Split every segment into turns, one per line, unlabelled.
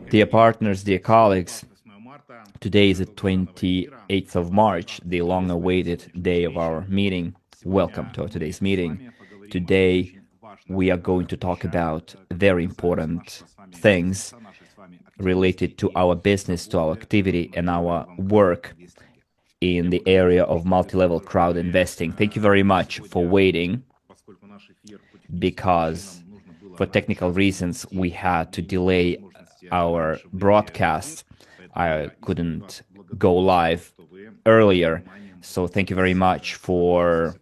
Dear partners, dear colleagues, today is the 28th of March, the long-awaited day of our meeting. Welcome to today's meeting. Today, we are going to talk about very important things related to our business, to our activity, and our work in the area of multi-level crowd investing. Thank you very much for waiting, because for technical reasons, we had to delay our broadcast. I couldn't go live earlier, so thank you very much for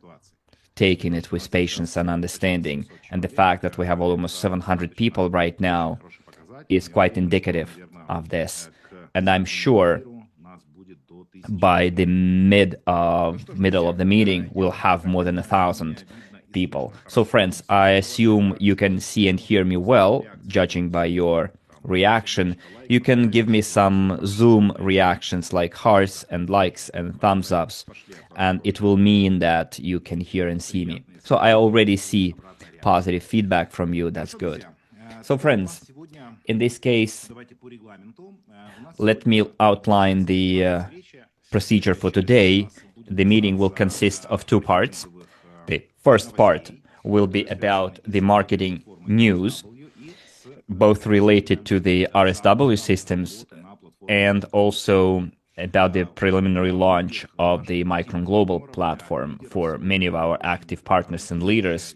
taking it with patience and understanding. And the fact that we have almost 700 people right now is quite indicative of this. And I'm sure by the middle of the meeting, we'll have more than 1,000 people. So friends, I assume you can see and hear me well, judging by your reaction. You can give me some Zoom reactions like hearts and likes and thumbs ups, and it will mean that you can hear and see me. So I already see positive feedback from you. That's good. So friends, in this case, let me outline the procedure for today. The meeting will consist of two parts. The first part will be about the marketing news, both related to the RSW systems and also about the preliminary launch of the Micron Global platform for many of our active partners and leaders.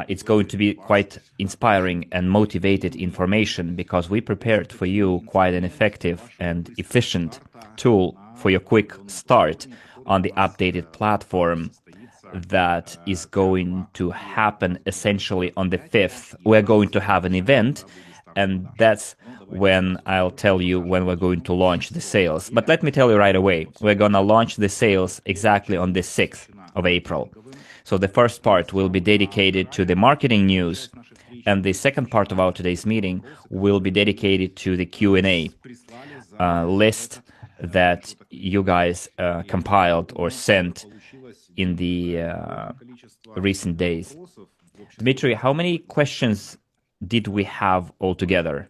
It's going to be quite inspiring and motivated information, because we prepared for you quite an effective and efficient tool for your quick start on the updated platform that is going to happen essentially on the 5th. We're going to have an event, and that's when I'll tell you when we're going to launch the sales. But let me tell you right away, we're going to launch the sales exactly on the 6th of April. So the first part will be dedicated to the marketing news, and the second part of our today's meeting will be dedicated to the Q&A list that you guys compiled or sent in the recent days. Dmitry, how many questions did we have altogether?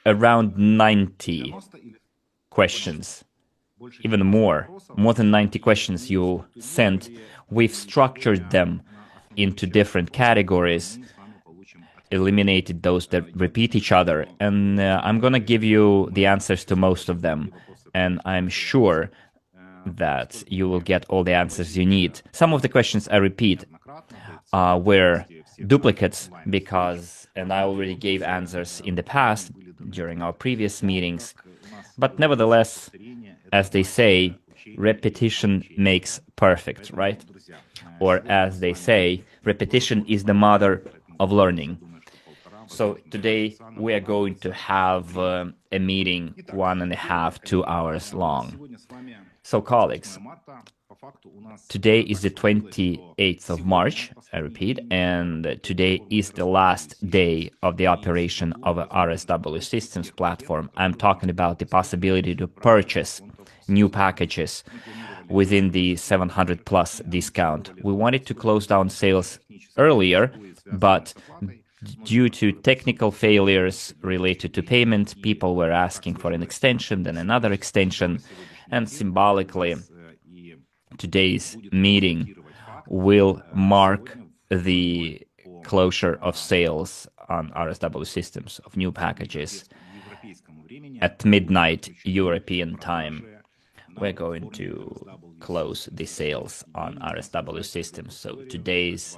Around 90 questions, even more than 90 questions you sent. We've structured them into different categories, eliminated those that repeat each other, and I'm going to give you the answers to most of them, and I'm sure that you will get all the answers you need. Some of the questions I repeat were duplicates and I already gave answers in the past during our previous meetings. But nevertheless, as they say, repetition makes perfect, right? Or as they say, repetition is the mother of learning. So today we are going to have a meeting 1.5 to 2 hours long. So colleagues, today is the 28th of March, I repeat, and today is the last day of the operation of a RSW systems platform. I'm talking about the possibility to purchase new packages within the 700 plus discount. We wanted to close down sales earlier, but due to technical failures related to payment, people were asking for an extension, then another extension, and symbolically, today's meeting will mark the closure of sales on RSW systems of new packages at midnight European time. We're going to close the sales on RSW systems. So today's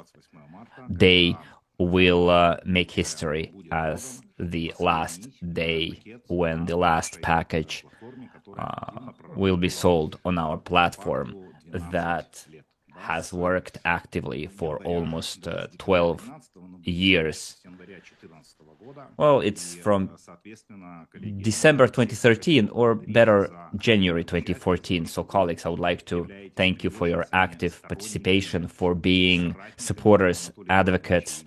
day will make history as the last day when the last package will be sold on our platform that has worked actively for almost 12 years. Well, it's from December 2013, or better, January 2014. So colleagues, I would like to thank you for your active participation, for being supporters, advocates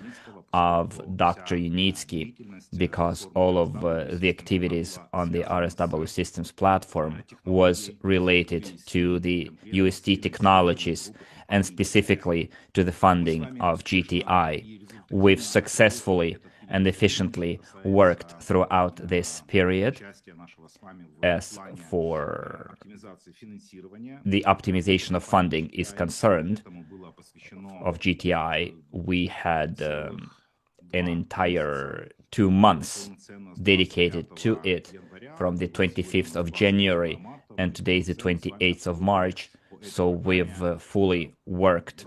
of Dr. Unitsky, because all of the activities on the RSW systems platform was related to the UST technologies and specifically to the funding of GTI. we've successfully and efficiently worked throughout this period. As for the optimization of funding is concerned of GTI, we had an entire 2 months dedicated to it from the 25th of January and today is the 28th of March. So we've fully worked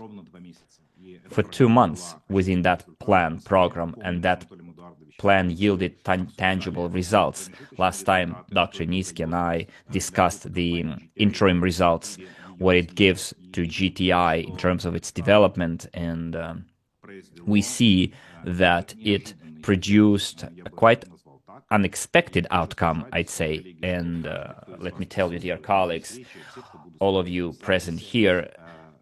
for 2 months within that program, and that plan yielded tangible results. Last time, Dr. Unitsky and I discussed the interim results, what it gives to GTI in terms of its development, and we see that it produced a quite unexpected outcome, I'd say. And let me tell you, dear colleagues, all of you present here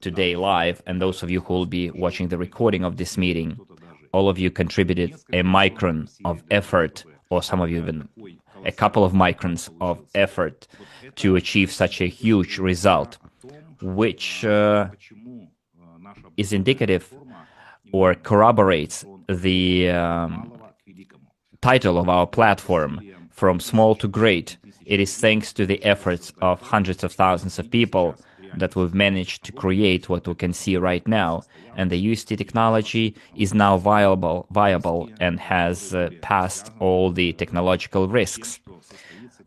today live, and those of you who will be watching the recording of this meeting, all of you contributed a micron of effort, or some of you even a couple of microns of effort to achieve such a huge result, which is indicative or corroborates the title of our platform, From Small to Great. It is thanks to the efforts of hundreds of thousands of people that we've managed to create what we can see right now. And the UST technology is now viable and has passed all the technological risks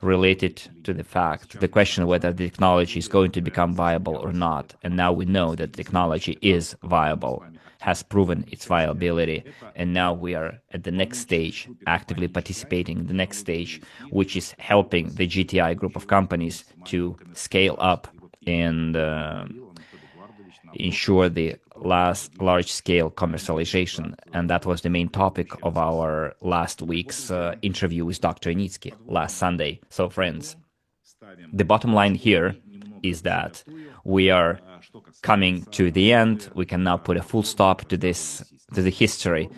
related to the question whether the technology is going to become viable or not. And now we know that technology is viable, has proven its viability, and now we are at the next stage, actively participating in the next stage, which is helping the GTI group of companies to scale up and ensure the large-scale commercialization. And that was the main topic of our last week's interview with Dr. Unitsky last Sunday. So, friends, the bottom line here is that we are coming to the end. We can now put a full stop to the history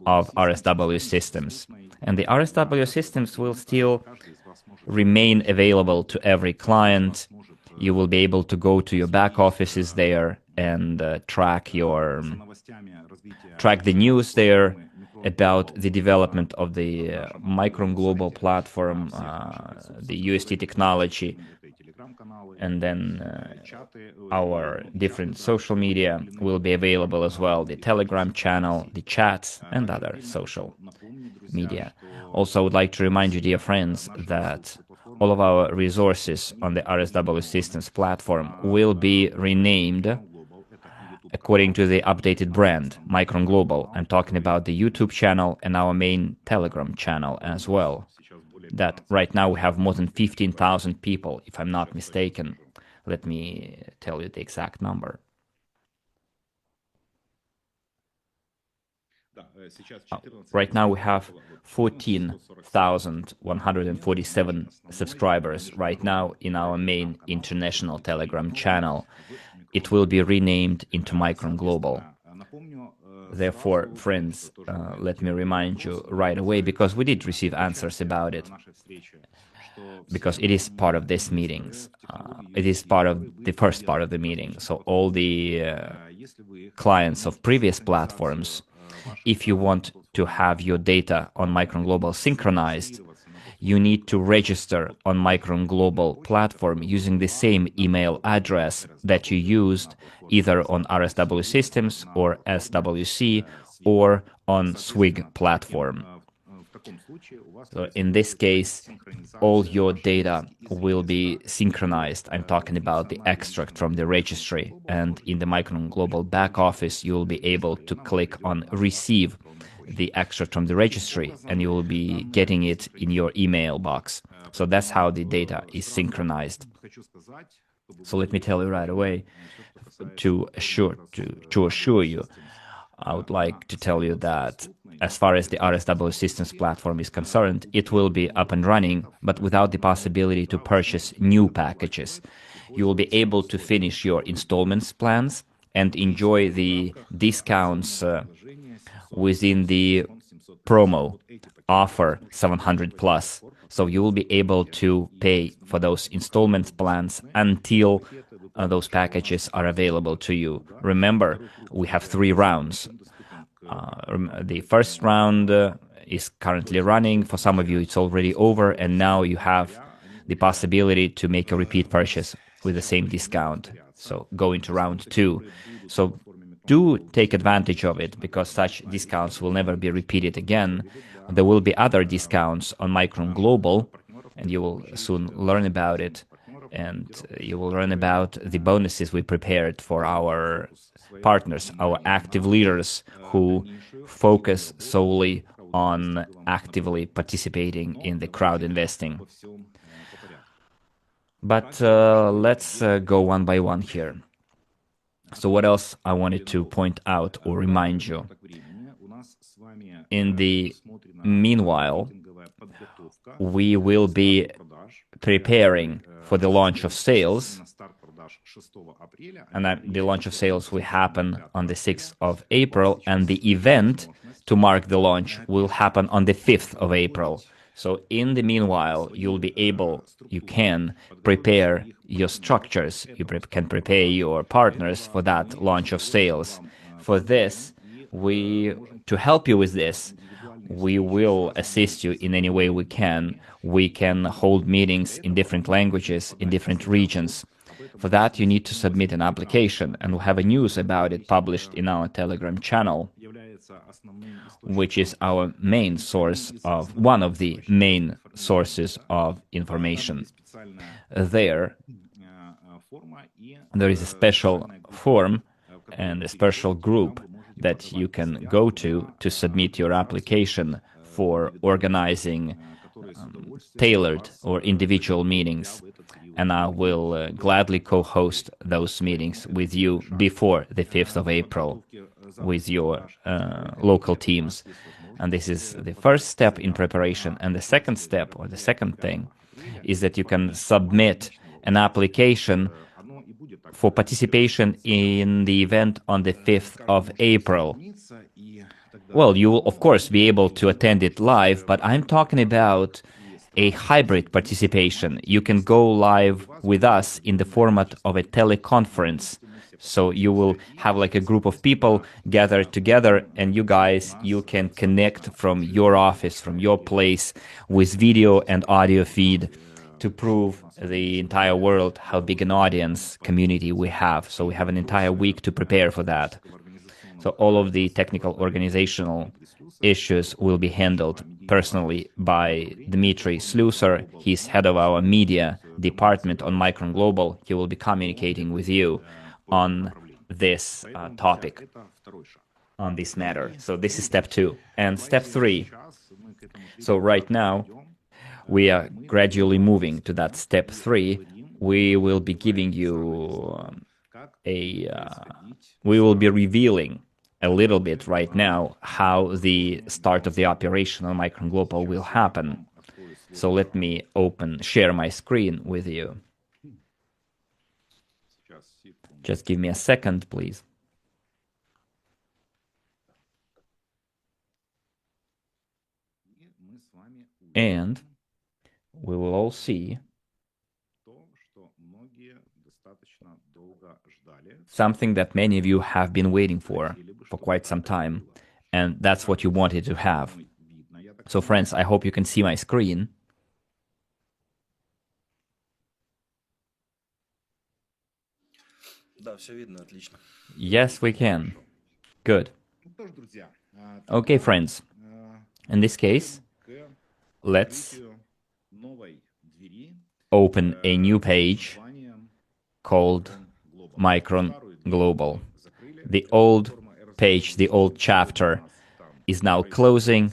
of RSW systems. And the RSW systems will still remain available to every client. You will be able to go to your back offices there and track the news there about the development of the Micron Global platform, the UST technology, and then our different social media will be available as well, the Telegram channel, the chats, and other social media. Also, I would like to remind you, dear friends, that all of our resources on the RSW Systems platform will be renamed according to the updated brand, Micron Global. I'm talking about the YouTube channel and our main Telegram channel as well. That right now we have more than 15,000 people, if I'm not mistaken. Let me tell you the exact number. Right now we have 14,147 subscribers right now in our main international Telegram channel. It will be renamed into Micron Global. Therefore, friends, let me remind you right away, because we did receive answers about it, because it is part of these meetings. It is part of the first part of the meeting. So all the clients of previous platforms, if you want to have your data on Micron Global synchronized, you need to register on Micron Global platform using the same email address that you used either on RSW Systems or SWC or on SWIG platform. So in this case, all your data will be synchronized. I'm talking about the extract from the registry. And in the Micron Global back office, you will be able to click on Receive the extract from the registry, and you will be getting it in your email box. So that's how the data is synchronized. So let me tell you right away, to assure you, I would like to tell you that as far as the RSW Systems platform is concerned, it will be up and running, but without the possibility to purchase new packages. You will be able to finish your installments plans and enjoy the discounts within the promo offer 700 plus. So you will be able to pay for those installment plans until those packages are available to you. Remember, we have 3 rounds. The first round is currently running. For some of you, it's already over, and now you have the possibility to make a repeat purchase with the same discount. So go into round 2. So do take advantage of it, because such discounts will never be repeated again. There will be other discounts on Micron Global, and you will soon learn about it. And you will learn about the bonuses we prepared for our partners, our active leaders who focus solely on actively participating in the crowd investing. But let's go one by one here. So what else I wanted to point out or remind you? In the meanwhile, we will be preparing for the launch of sales, and the launch of sales will happen on the 6th of April, and the event to mark the launch will happen on the 5th of April. So in the meanwhile, you can prepare your structures, you can prepare your partners for that launch of sales. For this, to help you with this, we will assist you in any way we can. We can hold meetings in different languages, in different regions. For that, you need to submit an application, and we'll have a news about it published in our Telegram channel, which is our main source of, one of the main sources of information. There is a special form and a special group that you can go to submit your application for organizing tailored or individual meetings. And I will gladly co-host those meetings with you before the 5th of April with your local teams. And this is the first step in preparation. And the second step, or the second thing, is that you can submit an application for participation in the event on the 5th of April. Well, you will, of course, be able to attend it live, but I'm talking about a hybrid participation. You can go live with us in the format of a teleconference. So you will have like a group of people gathered together, and you can connect from your office, from your place, with video and audio feed to prove the entire world how big an audience community we have. So we have an entire week to prepare for that. So all of the technical organizational issues will be handled personally by Dmitry Slusar. He's head of our media department on Micron Global. He will be communicating with you on this topic, on this matter. So this is step 2. And step 3. So right now, we are gradually moving to that step 3. We will be giving you we will be revealing a little bit right now how the start of the operation on Micron Global will happen. So let me share my screen with you. Just give me a second, please. And we will all see something that many of you have been waiting for quite some time, and that's what you wanted to have. So friends, I hope you can see my screen. Yes, we can. Good. Okay, friends. In this case, let's open a new page called Micron Global. The old page, the old chapter is now closing.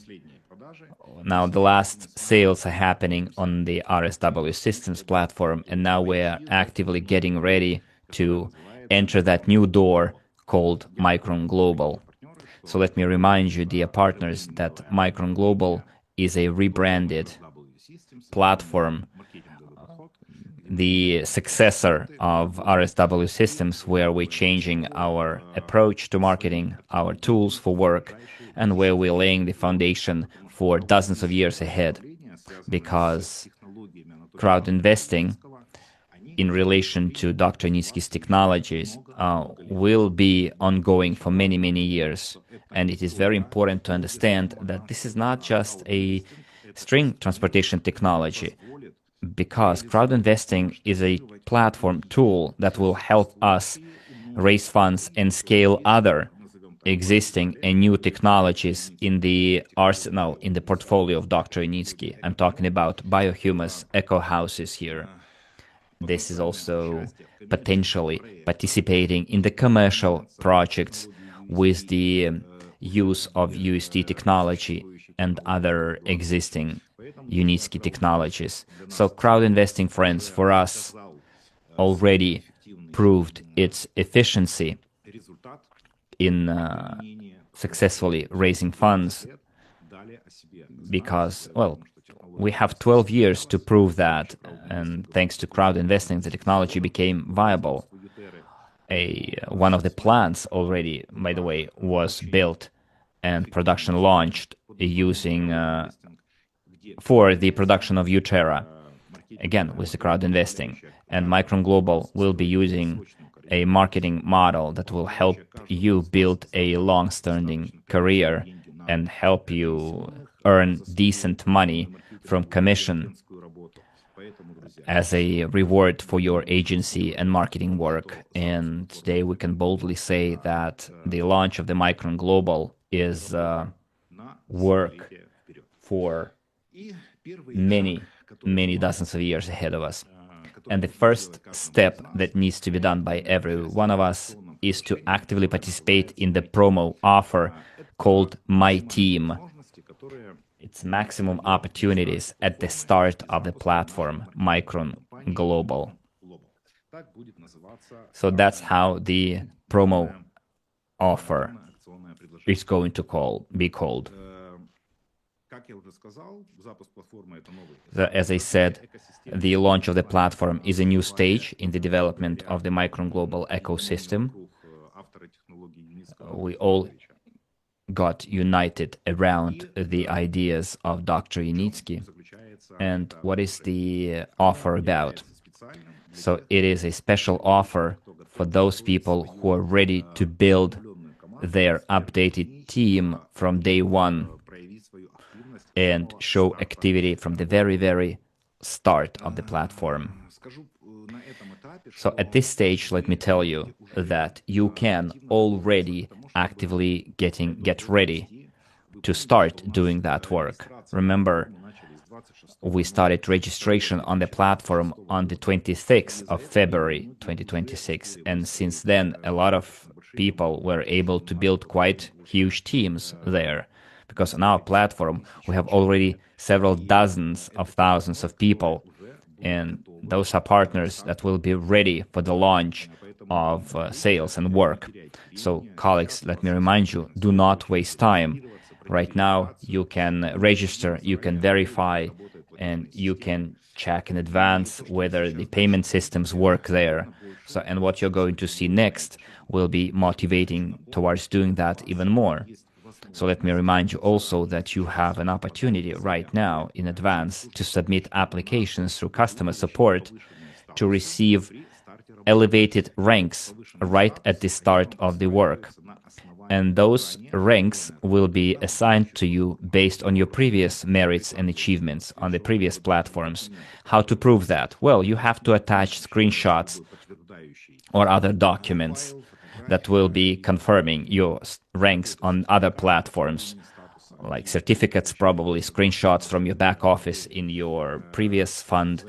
Now the last sales are happening on the RSW Systems platform, and now we're actively getting ready to enter that new door called Micron Global. So let me remind you, dear partners, that Micron Global is a rebranded platform, the successor of RSW Systems, where we're changing our approach to marketing, our tools for work, and where we're laying the foundation for dozens of years ahead. Because crowd investing in relation to Dr. Unitsky's technologies will be ongoing for many, many years. And it is very important to understand that this is not just a string transportation technology, because crowd investing is a platform tool that will help us raise funds and scale other existing and new technologies in the arsenal, in the portfolio of Dr. Unitsky. I'm talking about biohumus, eco houses here. This is also potentially participating in the commercial projects with the use of UST technology and other existing Unitsky technologies. So crowd investing, friends, for us already proved its efficiency in successfully raising funds because, well, we have 12 years to prove that, and thanks to crowd investing, the technology became viable. One of the plants already, by the way, was built and production launched using for the production of Utera, again with the crowd investing. And Micron Global will be using a marketing model that will help you build a long-standing career and help you earn decent money from commission as a reward for your agency and marketing work. And today we can boldly say that the launch of the Micron Global is work for many, many dozens of years ahead of us. And the first step that needs to be done by every one of us is to actively participate in the promo offer called My Team. It's maximum opportunities at the start of the platform, Micron Global. So that's how the promo offer is going to be called. As I said, the launch of the platform is a new stage in the development of the Micron Global ecosystem. We all got united around the ideas of Dr. Unitsky. And what is the offer about? So it is a special offer for those people who are ready to build their updated team from day one and show activity from the very, very start of the platform. So at this stage, let me tell you that you can already actively get ready to start doing that work. Remember, we started registration on the platform on the 26th of February 2026, and since then a lot of people were able to build quite huge teams there, because on our platform we have already several dozens of thousands of people, and those are partners that will be ready for the launch of sales and work. So colleagues, let me remind you, do not waste time. Right now you can register, you can verify, and you can check in advance whether the payment systems work there. So, and what you're going to see next will be motivating towards doing that even more. So let me remind you also that you have an opportunity right now in advance to submit applications through customer support to receive elevated ranks right at the start of the work. And those ranks will be assigned to you based on your previous merits and achievements on the previous platforms. How to prove that? Well, you have to attach screenshots or other documents that will be confirming your ranks on other platforms, like certificates, probably screenshots from your back office in your previous fund,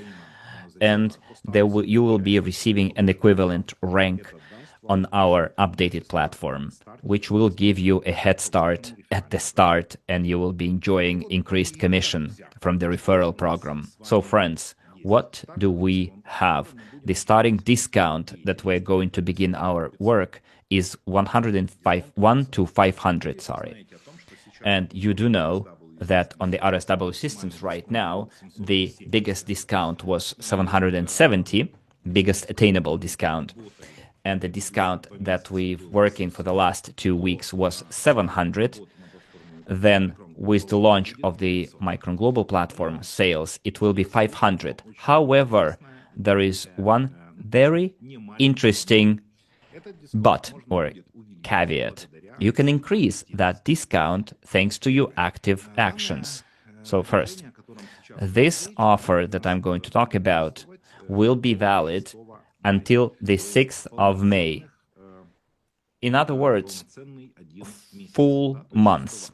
and you will be receiving an equivalent rank on our updated platform, which will give you a head start at the start, and you will be enjoying increased commission from the referral program. So friends, what do we have? The starting discount that we're going to begin our work is 1 to 500, sorry. And you do know that on the RSW systems right now, the biggest discount was 770, biggest attainable discount. And the discount that we've working for the last 2 weeks was 700. Then with the launch of the Micron Global platform sales, it will be 500. However, there is one very interesting but or caveat. You can increase that discount thanks to your active actions. So first, this offer that I'm going to talk about will be valid until the 6th of May. In other words, full months.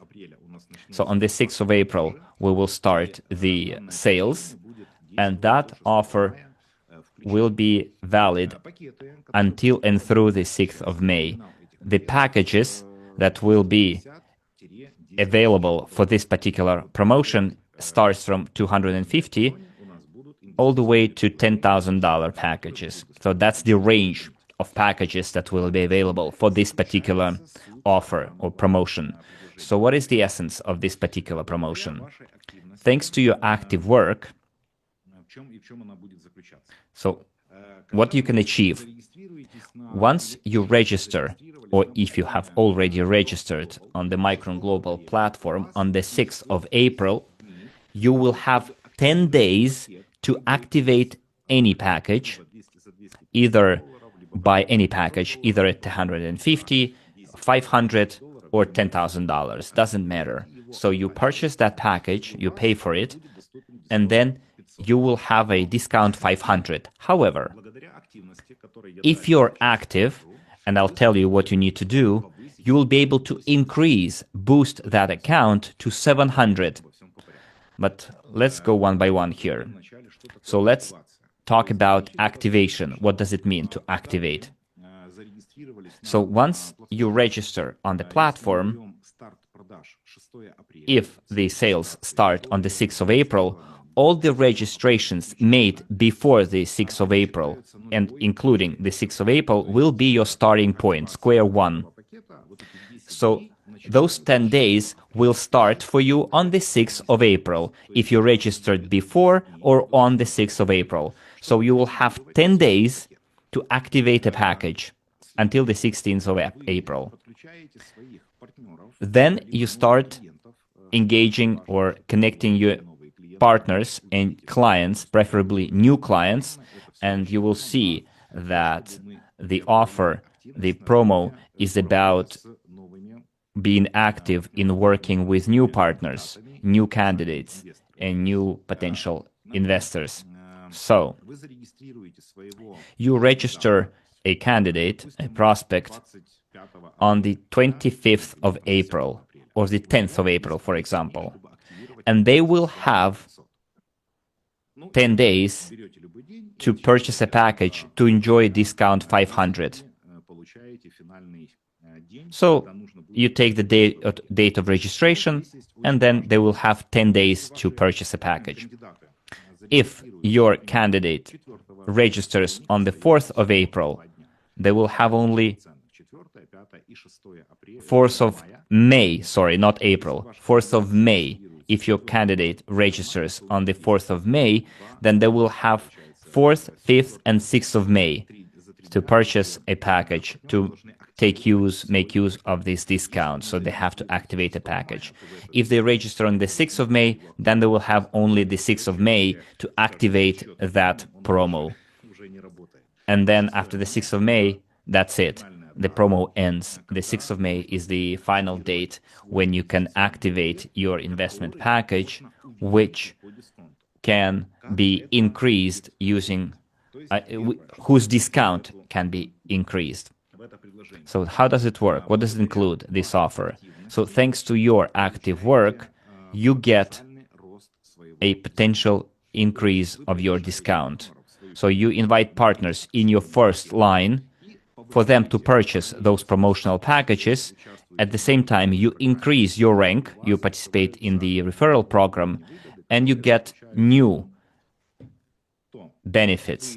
So on the 6th of April, we will start the sales, and that offer will be valid until and through the 6th of May. The packages that will be available for this particular promotion starts from $250 all the way to $10,000 packages. So that's the range of packages that will be available for this particular offer or promotion. So what is the essence of this particular promotion? Thanks to your active work, so what you can achieve, once you register, or if you have already registered on the Micron Global platform on the 6th of April, you will have 10 days to activate any package, either buy any package, either at $150, $500, or $10,000. Doesn't matter. So you purchase that package, you pay for it, and then you will have a discount $500. However, if you're active, and I'll tell you what you need to do, you will be able to boost that account to $700. But let's go one by one here. So let's talk about activation. What does it mean to activate? So once you register on the platform, if the sales start on the 6th of April, all the registrations made before the 6th of April, and including the 6th of April, will be your starting point, square one. So those 10 days will start for you on the 6th of April, if you registered before or on the 6th of April. So you will have 10 days to activate a package until the 16th of April. Then you start engaging or connecting your partners and clients, preferably new clients, and you will see that the offer, the promo, is about being active in working with new partners, new candidates, and new potential investors. So, you register a candidate, a prospect, on the 25th of April, or the 10th of April, for example, and they will have 10 days to purchase a package to enjoy discount $500. So you take the date of registration, and then they will have 10 days to purchase a package. If your candidate registers on the 4th of April, they will have only 4th of May, sorry, not April, 4th of May. If your candidate registers on the 4th of May, then they will have 4th, 5th, and 6th of May to purchase a package, to make use of this discount. So they have to activate a package. If they register on the 6th of May, then they will have only the 6th of May to activate that promo. And then after the 6th of May, that's it. The promo ends. The 6th of May is the final date when you can activate your investment package, which can be increased using, whose discount can be increased. So how does it work? What does it include, this offer? So thanks to your active work, you get a potential increase of your discount. So you invite partners in your first line for them to purchase those promotional packages. At the same time, you increase your rank, you participate in the referral program, and you get new benefits.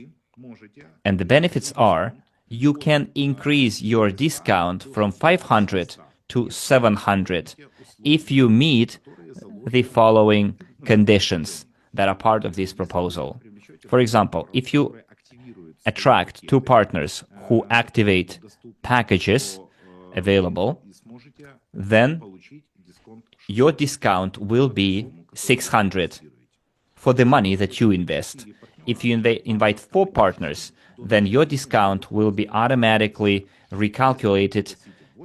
And the benefits are, you can increase your discount from $500 to $700 if you meet the following conditions that are part of this proposal. For example, if you attract two partners who activate packages available, then your discount will be $600 for the money that you invest. If you invite 4 partners, then your discount will be automatically recalculated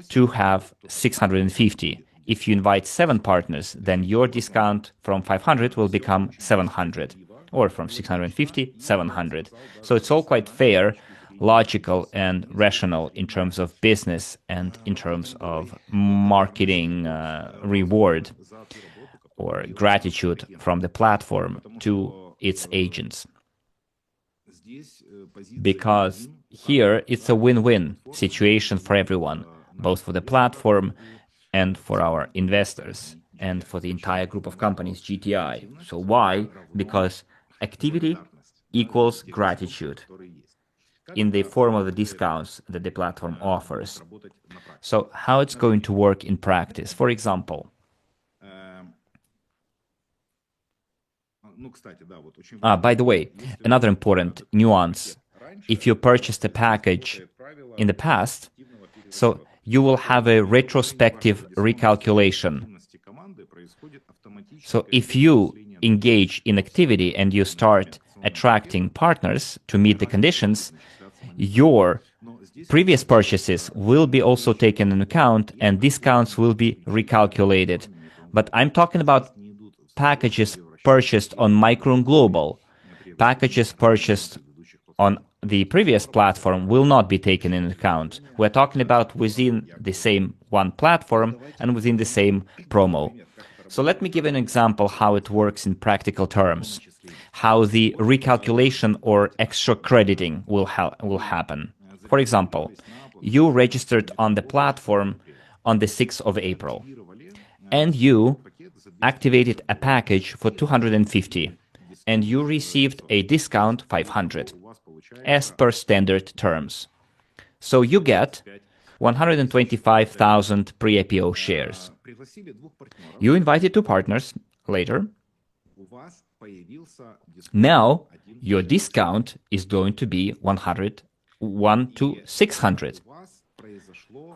to have 650. If you invite 7 partners, then your discount from 500 will become 700, or from 650, 700. So it's all quite fair, logical, and rational in terms of business and in terms of marketing reward or gratitude from the platform to its agents. Because here it's a win-win situation for everyone, both for the platform and for our investors and for the entire group of companies, GTI. So why? Because activity equals gratitude in the form of the discounts that the platform offers. So how it's going to work in practice? For example, by the way, another important nuance. If you purchased a package in the past, so you will have a retrospective recalculation. So if you engage in activity and you start attracting partners to meet the conditions, your previous purchases will be also taken into account and discounts will be recalculated. But I'm talking about packages purchased on Micron Global. Packages purchased on the previous platform will not be taken into account. We're talking about within the same one platform and within the same promo. So let me give an example how it works in practical terms, how the recalculation or extra crediting will happen. For example, you registered on the platform on the 6th of April, and you activated a package for 250, and you received a discount 500. As per standard terms. So you get 125,000 pre-IPO shares. You invited 2 partners later. Now your discount is going to be 1 to 600,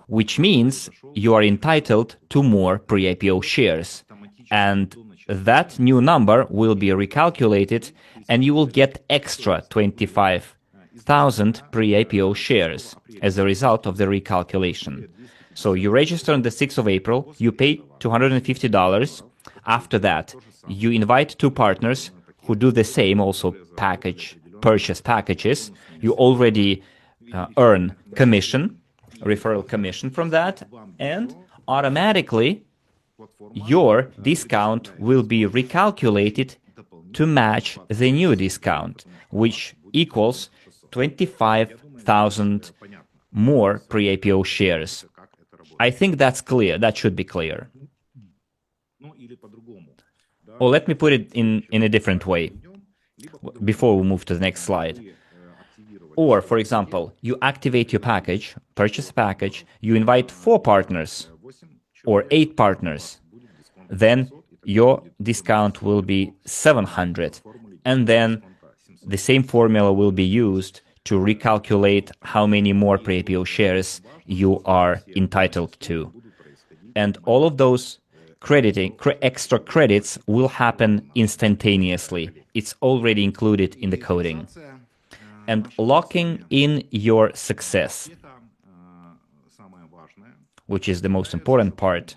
which means you are entitled to more pre-IPO shares. And that new number will be recalculated and you will get extra 25,000 pre-IPO shares as a result of the recalculation. So you register on the 6th of April, you pay $250. After that, you invite 2 partners who do the same, also purchase packages. You already earn commission, referral commission from that, and automatically your discount will be recalculated to match the new discount, which equals 25,000 more pre-IPO shares. I think that's clear. That should be clear. Or let me put it in a different way before we move to the next slide. Or, for example, you activate your package, purchase a package, you invite 4 partners or 8 partners, then your discount will be 700. And then the same formula will be used to recalculate how many more pre-IPO shares you are entitled to. And all of those extra credits will happen instantaneously. It's already included in the coding. And locking in your success, which is the most important part.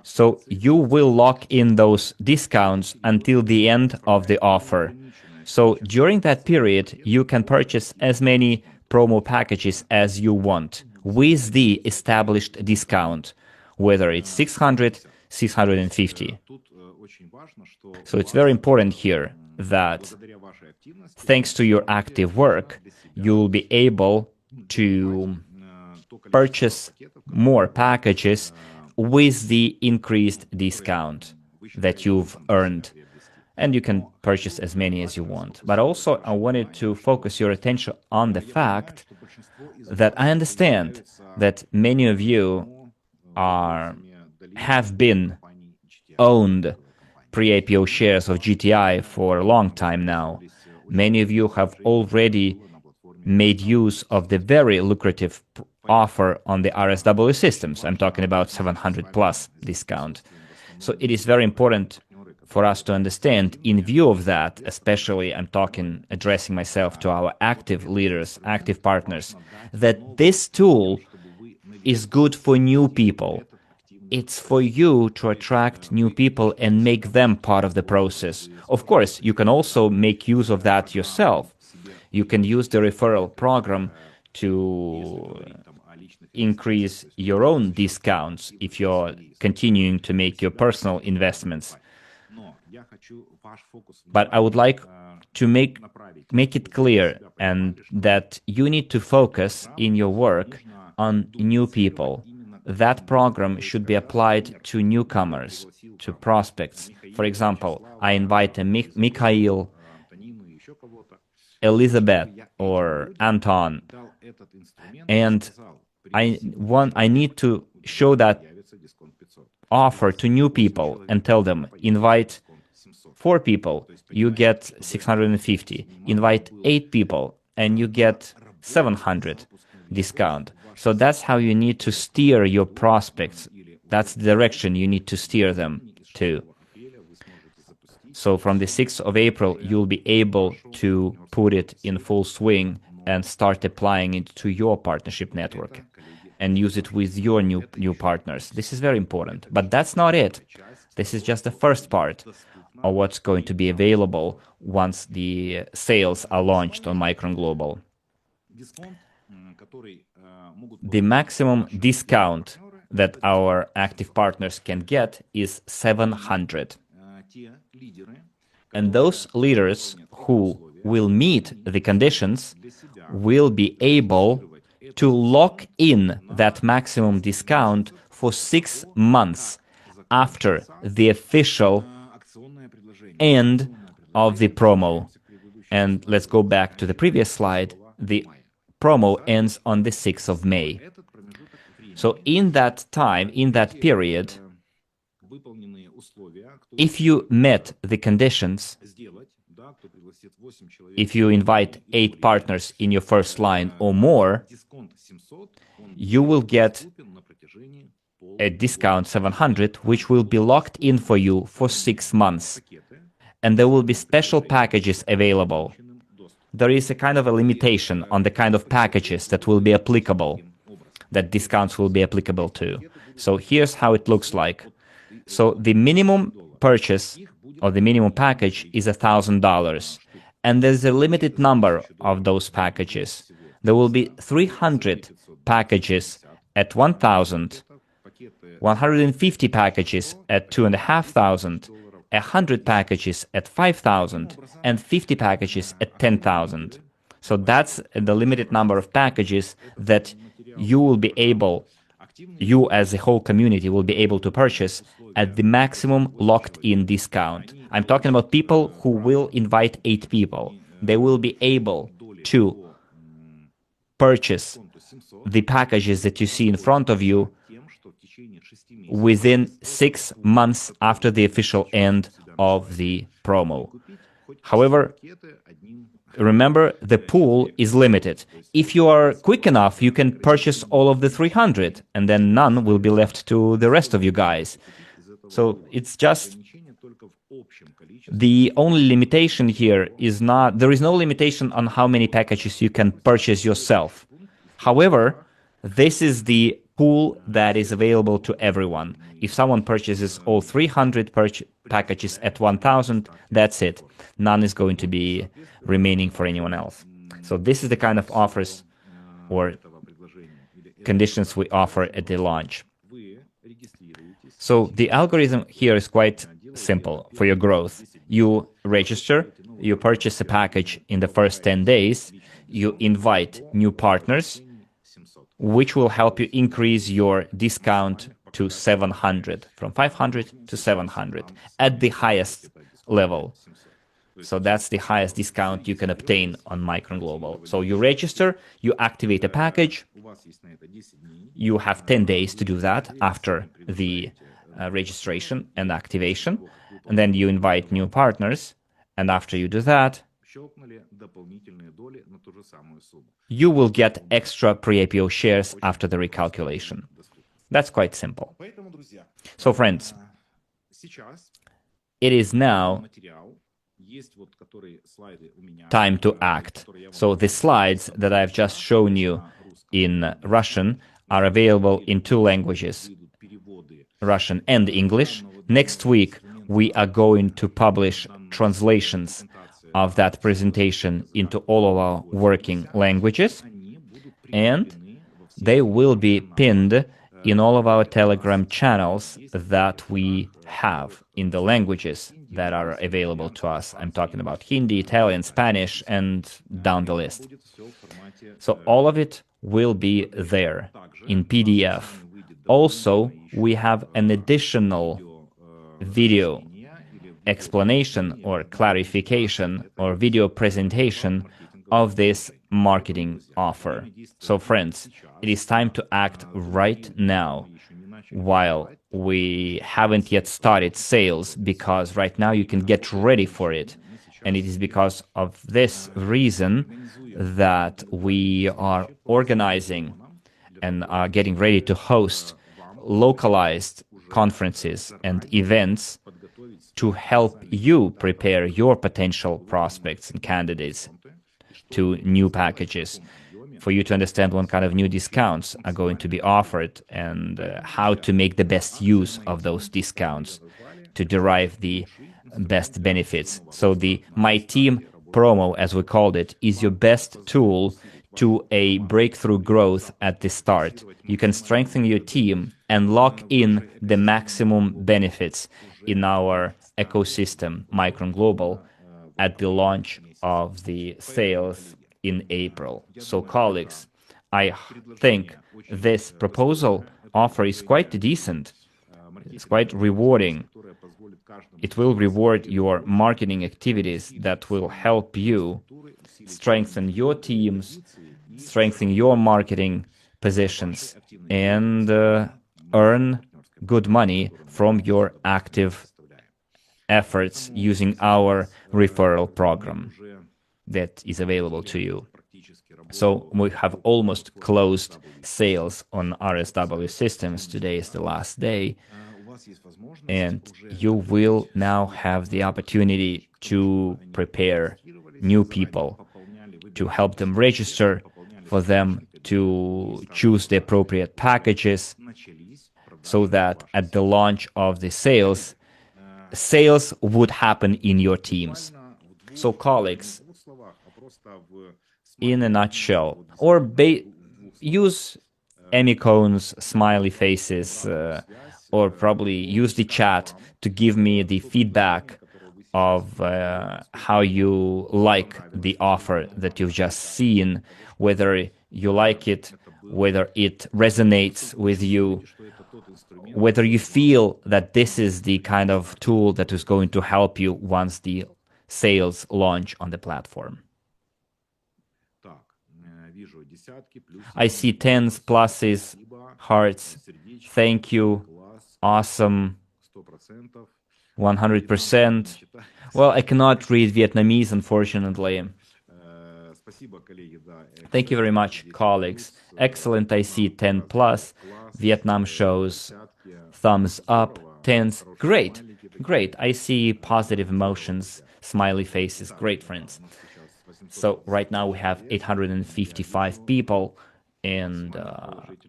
So you will lock in those discounts until the end of the offer. So during that period, you can purchase as many promo packages as you want with the established discount, whether it's 600, 650. So it's very important here that thanks to your active work, you'll be able to purchase more packages with the increased discount that you've earned. And you can purchase as many as you want. But also, I wanted to focus your attention on the fact that I understand that many of you have been owned pre-IPO shares of GTI for a long time now. Many of you have already made use of the very lucrative offer on the RSW systems. I'm talking about 700 plus discount. So it is very important for us to understand, in view of that, especially I'm addressing myself to our active leaders, active partners, that this tool is good for new people. It's for you to attract new people and make them part of the process. Of course, you can also make use of that yourself. You can use the referral program to increase your own discounts if you're continuing to make your personal investments. But I would like to make it clear and that you need to focus in your work on new people. That program should be applied to newcomers, to prospects. For example, I invite a Mikhail, Elizabeth, or Anton, and I need to show that offer to new people and tell them, invite 4 people, you get 650. Invite 8 people, and you get 700 discount. So that's how you need to steer your prospects. That's the direction you need to steer them to. So from the 6th of April, you'll be able to put it in full swing and start applying it to your partnership network and use it with your new partners. This is very important. But that's not it. This is just the first part of what's going to be available once the sales are launched on Micron Global. The maximum discount that our active partners can get is 700. And those leaders who will meet the conditions will be able to lock in that maximum discount for 6 months after the official end of the promo. And let's go back to the previous slide. The promo ends on the 6th of May. So in that time, in that period, if you met the conditions, if you invite 8 partners in your first line or more, you will get a discount 700, which will be locked in for you for 6 months. And there will be special packages available. There is a kind of a limitation on the kind of packages that will be applicable, that discounts will be applicable to. So here's how it looks like. So the minimum purchase or the minimum package is $1,000. And there's a limited number of those packages. There will be 300 packages at 1,000, 150 packages at 2,500, 100 packages at 5,000, and 50 packages at 10,000. So that's the limited number of packages that you will be able, you as a whole community will be able to purchase at the maximum locked-in discount. I'm talking about people who will invite 8 people. They will be able to purchase the packages that you see in front of you within 6 months after the official end of the promo. However, remember, the pool is limited. If you are quick enough, you can purchase all of the 300, and then none will be left to the rest of you guys. So it's just the only limitation here is not, there is no limitation on how many packages you can purchase yourself. However, this is the pool that is available to everyone. If someone purchases all 300 packages at 1,000, that's it. None is going to be remaining for anyone else. So this is the kind of offers or conditions we offer at the launch. So the algorithm here is quite simple for your growth. You register, you purchase a package in the first 10 days, you invite new partners, which will help you increase your discount to 700, from 500 to 700 at the highest level. So that's the highest discount you can obtain on Micron Global. So you register, you activate a package, you have 10 days to do that after the registration and activation, and then you invite new partners, and after you do that, you will get extra pre-IPO shares after the recalculation. That's quite simple. So friends, it is now time to act. So the slides that I've just shown you in Russian are available in two languages, Russian and English. Next week, we are going to publish translations of that presentation into all of our working languages, and they will be pinned in all of our Telegram channels that we have in the languages that are available to us. I'm talking about Hindi, Italian, Spanish, and down the list. So all of it will be there in PDF. Also, we have an additional video explanation or clarification or video presentation of this marketing offer. So friends, it is time to act right now while we haven't yet started sales, because right now you can get ready for it. And it is because of this reason that we are organizing and are getting ready to host localized conferences and events to help you prepare your potential prospects and candidates to new packages, for you to understand what kind of new discounts are going to be offered and how to make the best use of those discounts to derive the best benefits. So the My Team promo, as we called it, is your best tool to a breakthrough growth at the start. You can strengthen your team and lock in the maximum benefits in our ecosystem, Micron Global, at the launch of the sales in April. So colleagues, I think this proposal offer is quite decent. It's quite rewarding. It will reward your marketing activities that will help you strengthen your teams, strengthen your marketing positions, and earn good money from your active efforts using our referral program that is available to you. So we have almost closed sales on RSW systems. Today is the last day. And you will now have the opportunity to prepare new people, to help them register, for them to choose the appropriate packages, so that at the launch of the sales would happen in your teams. So colleagues, in a nutshell, or use emoticons, smiley faces, or probably use the chat to give me the feedback of how you like the offer that you've just seen, whether you like it, whether it resonates with you, whether you feel that this is the kind of tool that is going to help you once the sales launch on the platform. I see tens, pluses, hearts. Thank you. Awesome. 100%. Well, I cannot read Vietnamese, unfortunately. Thank you very much, colleagues. Excellent. I see 10 plus. Vietnam shows thumbs up. Tens. Great. Great. I see positive emotions, smiley faces. Great, friends. So right now we have 855 people, and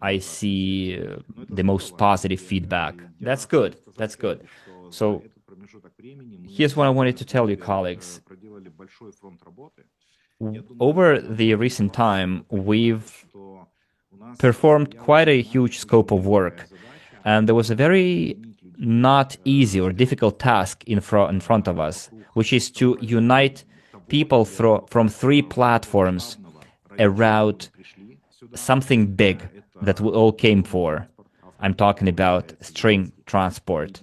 I see the most positive feedback. That's good. That's good. So here's what I wanted to tell you, colleagues. Over the recent time, we've performed quite a huge scope of work, and there was a very not easy or difficult task in front of us, which is to unite people from three platforms around something big that we all came for. I'm talking about string transport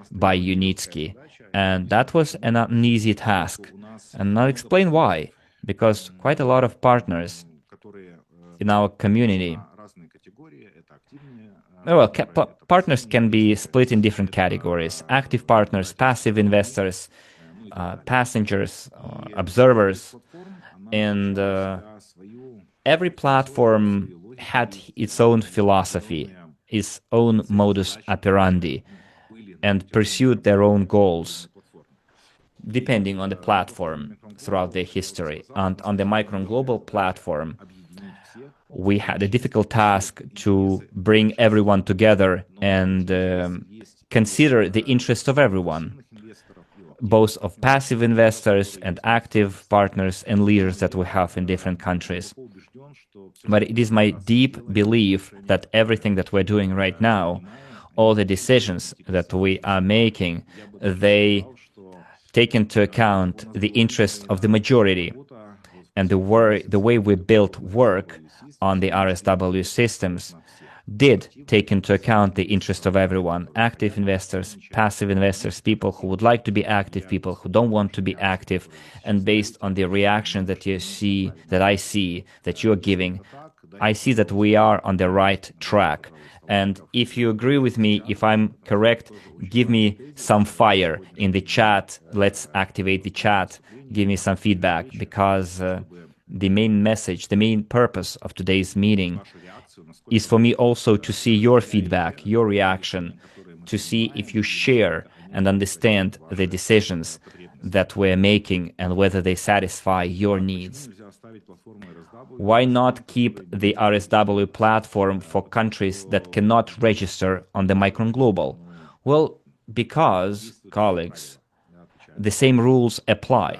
by Unitsky. And that was an uneasy task. And I'll explain why. Because quite a lot of partners in our community, well, partners can be split in different categories. Active partners, passive investors, passengers, observers, and every platform had its own philosophy, its own modus operandi, and pursued their own goals. depending on the platform throughout their history. And on the Micron Global platform, we had a difficult task to bring everyone together and consider the interest of everyone, both of passive investors and active partners and leaders that we have in different countries. But it is my deep belief that everything that we're doing right now, all the decisions that we are making, they take into account the interest of the majority. And the way we built work on the RSW systems did take into account the interest of everyone, active investors, passive investors, people who would like to be active, people who don't want to be active, and based on the reaction that you see, that I see, that you're giving, I see that we are on the right track. And if you agree with me, if I'm correct, give me some fire in the chat. Let's activate the chat. Give me some feedback, because the main message, the main purpose of today's meeting is for me also to see your feedback, your reaction, to see if you share and understand the decisions that we're making and whether they satisfy your needs. Why not keep the RSW platform for countries that cannot register on the Micron Global? Well, because, colleagues, the same rules apply.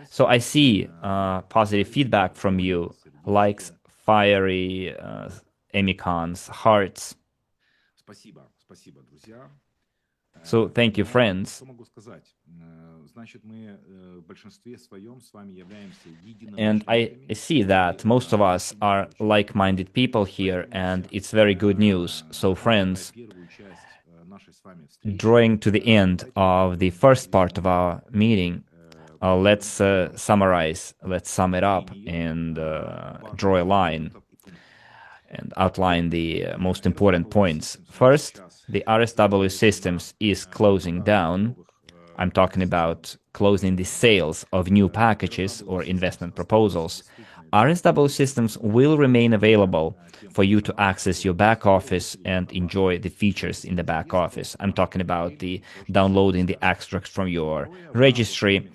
So I see positive feedback from you, likes, fiery emicons, hearts. So thank you, friends. And I see that most of us are like-minded people here, and it's very good news. So friends, drawing to the end of the first part of our meeting, let's summarize, let's sum it up and draw a line and outline the most important points. First, the RSW systems is closing down. I'm talking about closing the sales of new packages or investment proposals. RSW systems will remain available for you to access your back office and enjoy the features in the back office. I'm talking about the downloading the extracts from your registry,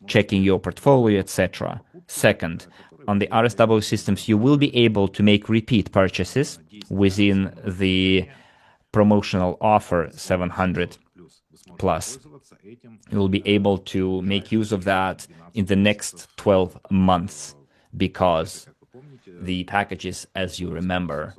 checking your portfolio, etc. Second, on the RSW systems, you will be able to make repeat purchases within the promotional offer 700 plus. You will be able to make use of that in the next 12 months because the packages, as you remember,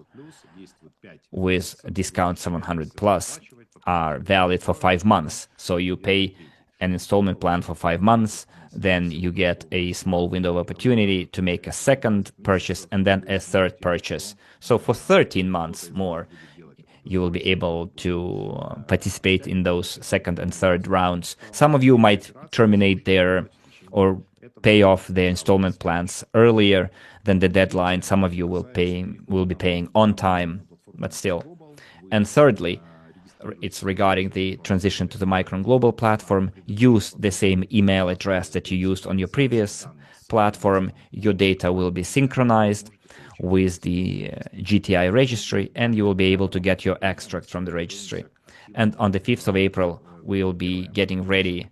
with discount 700 plus are valid for 5 months. So you pay an installment plan for 5 months, then you get a small window of opportunity to make a second purchase and then a third purchase. So for 13 months more, you will be able to participate in those second and third rounds. Some of you might terminate their or pay off their installment plans earlier than the deadline. Some of you will be paying on time, but still. And thirdly, it's regarding the transition to the Micron Global platform. Use the same email address that you used on your previous platform. Your data will be synchronized with the GTI registry, and you will be able to get your extract from the registry. And on the 5th of April, we'll be getting ready.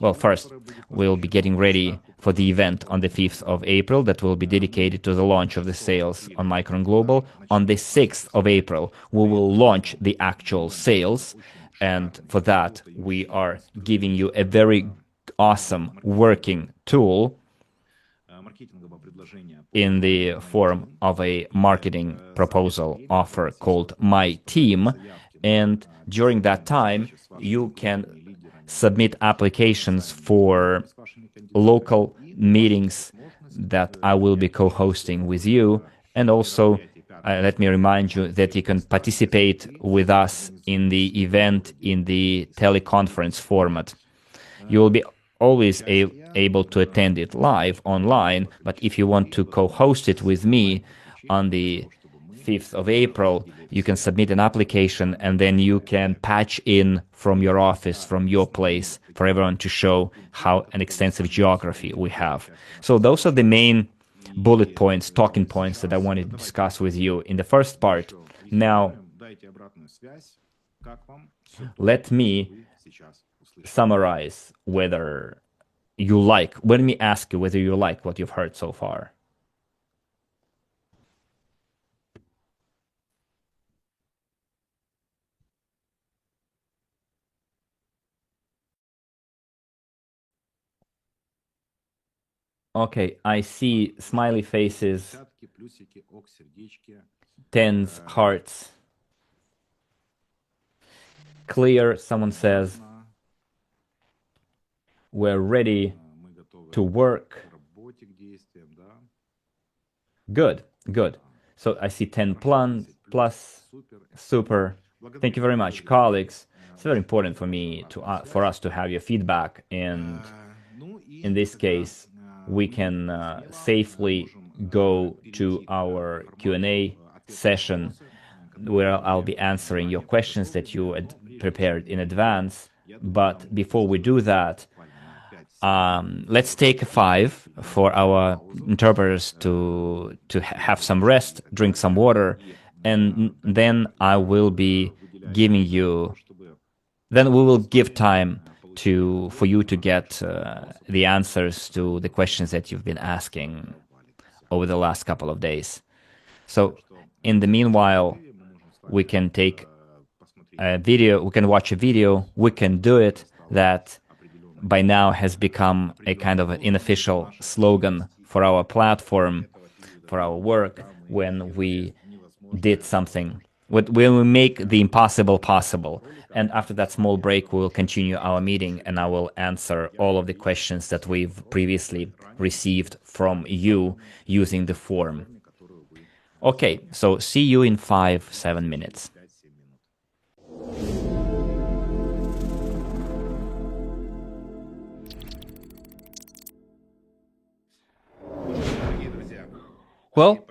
Well, first, we'll be getting ready for the event on the 5th of April that will be dedicated to the launch of the sales on Micron Global. On the 6th of April, we will launch the actual sales. And for that, we are giving you a very awesome working tool in the form of a marketing proposal offer called My Team. And during that time, you can submit applications for local meetings that I will be co-hosting with you. And also, let me remind you that you can participate with us in the event in the teleconference format. You will be always able to attend it live online, but if you want to co-host it with me on the 5th of April, you can submit an application and then you can patch in from your office, from your place, for everyone to show how an extensive geography we have. So those are the main bullet points, talking points that I wanted to discuss with you in the first part. Now, let me summarize whether you like, let me ask you whether you like what you've heard so far. Okay, I see smiley faces, tens, hearts. Clear, someone says. We're ready to work. Good, good. So I see 10 plus, super. Thank you very much, colleagues. It's very important for me for us to have your feedback, and in this case, we can safely go to our Q&A session where I'll be answering your questions that you had prepared in advance. But before we do that, let's take 5 for our interpreters to have some rest, drink some water, and then I will be giving you. Then we will give time for you to get the answers to the questions that you've been asking over the last couple of days. So, in the meanwhile, we can take a video. We can watch a video. We can do it. That by now has become a kind of an unofficial slogan for our platform, for our work, when we did something, when we make the impossible possible. And after that small break, we will continue our meeting, and I will answer all of the questions that we've previously received from you using the form. Okay, so see you in 5-7 minutes. Well,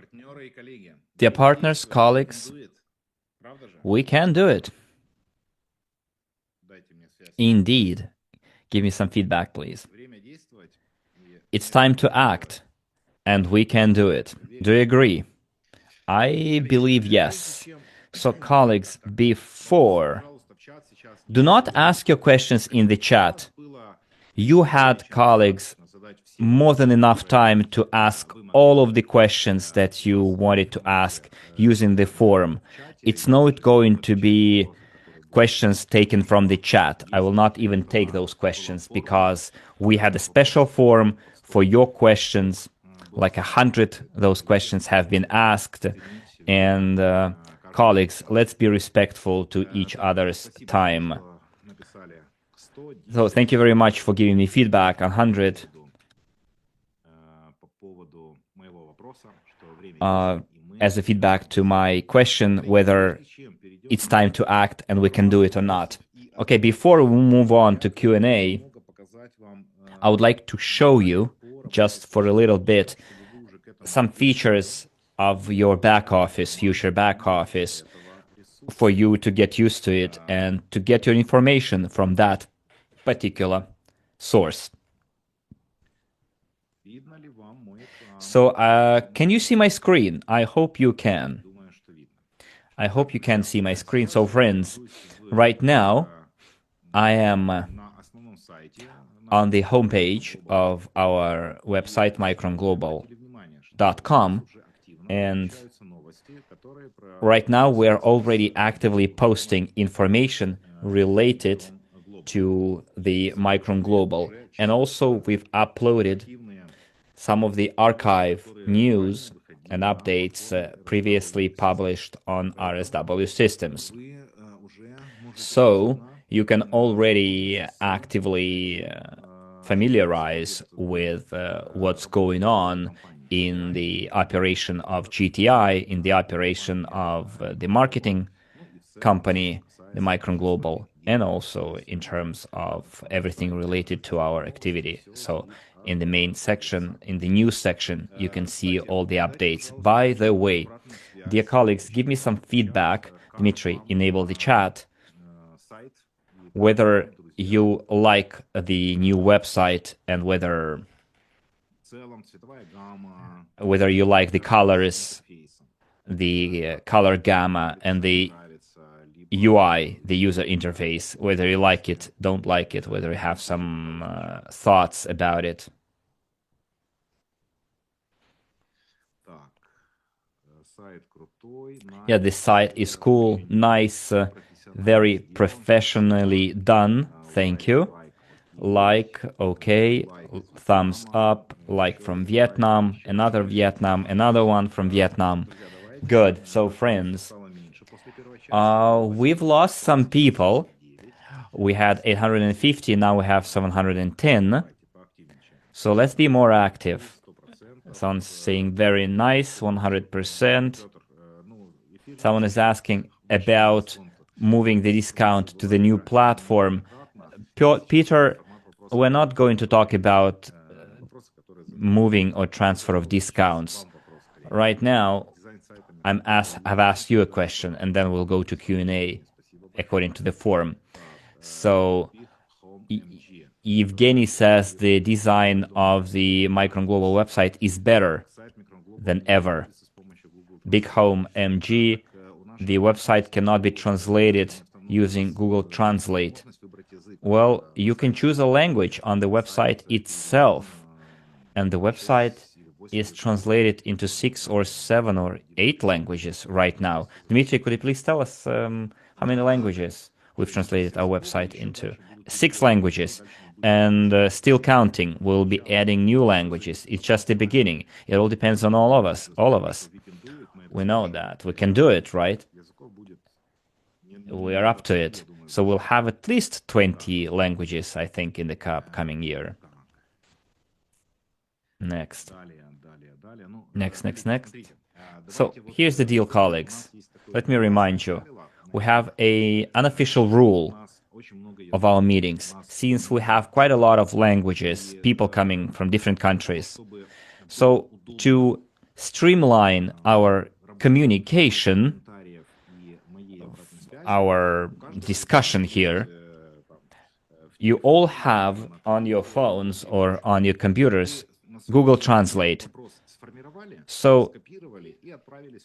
dear partners, colleagues, we can do it. Indeed. Give me some feedback, please. It's time to act, and we can do it. Do you agree? I believe yes. So, colleagues, do not ask your questions in the chat. You had, colleagues, more than enough time to ask all of the questions that you wanted to ask using the forum. It's not going to be questions taken from the chat. I will not even take those questions because we had a special forum for your questions. Like 100 those questions have been asked. And colleagues, let's be respectful to each other's time. So thank you very much for giving me feedback on 100. As a feedback to my question whether it's time to act and we can do it or not. Okay, before we move on to Q&A, I would like to show you, just for a little bit, some features of your back office, future back office, for you to get used to it and to get your information from that particular source. So, can you see my screen? I hope you can. I hope you can see my screen. So, friends, right now, I am on the homepage of our website, micronglobal.com, and right now we're already actively posting information related to the Micron Global, and also we've uploaded some of the archive news and updates previously published on RSW systems. So you can already actively familiarize with what's going on in the operation of GTI, in the operation of the marketing company, the Micron Global, and also in terms of everything related to our activity. So in the main section, in the news section, you can see all the updates. By the way, dear colleagues, give me some feedback. Dmitry, enable the chat. Whether you like the new website and whether you like the colors, the color gamma, and the UI, the user interface, whether you like it, don't like it, whether you have some thoughts about it. Yeah, this site is cool, nice, very professionally done. Thank you. Like, okay, thumbs up, like from Vietnam, another one from Vietnam. Good. So, friends, we've lost some people. We had 850, now we have 710. So let's be more active. Someone's saying very nice, 100%. Someone is asking about moving the discount to the new platform. Peter, we're not going to talk about moving or transfer of discounts. Right now, I've asked you a question, and then we'll go to Q&A according to the form. So Evgeny says the design of the Micron Global website is better than ever. Big Home MG, the website cannot be translated using Google Translate. Well, you can choose a language on the website itself, and the website is translated into 6 or 7 or 8 languages right now. Dmitry, could you please tell us how many languages we've translated our website into? 6 languages, and still counting. We'll be adding new languages. It's just the beginning. It all depends on all of us. All of us. We know that. We can do it, right? We are up to it. So we'll have at least 20 languages, I think, in the coming year. Next. So here's the deal, colleagues. Let me remind you. We have an unofficial rule of our meetings, since we have quite a lot of languages, people coming from different countries. So to streamline our communication, our discussion here, you all have on your phones or on your computers Google Translate. So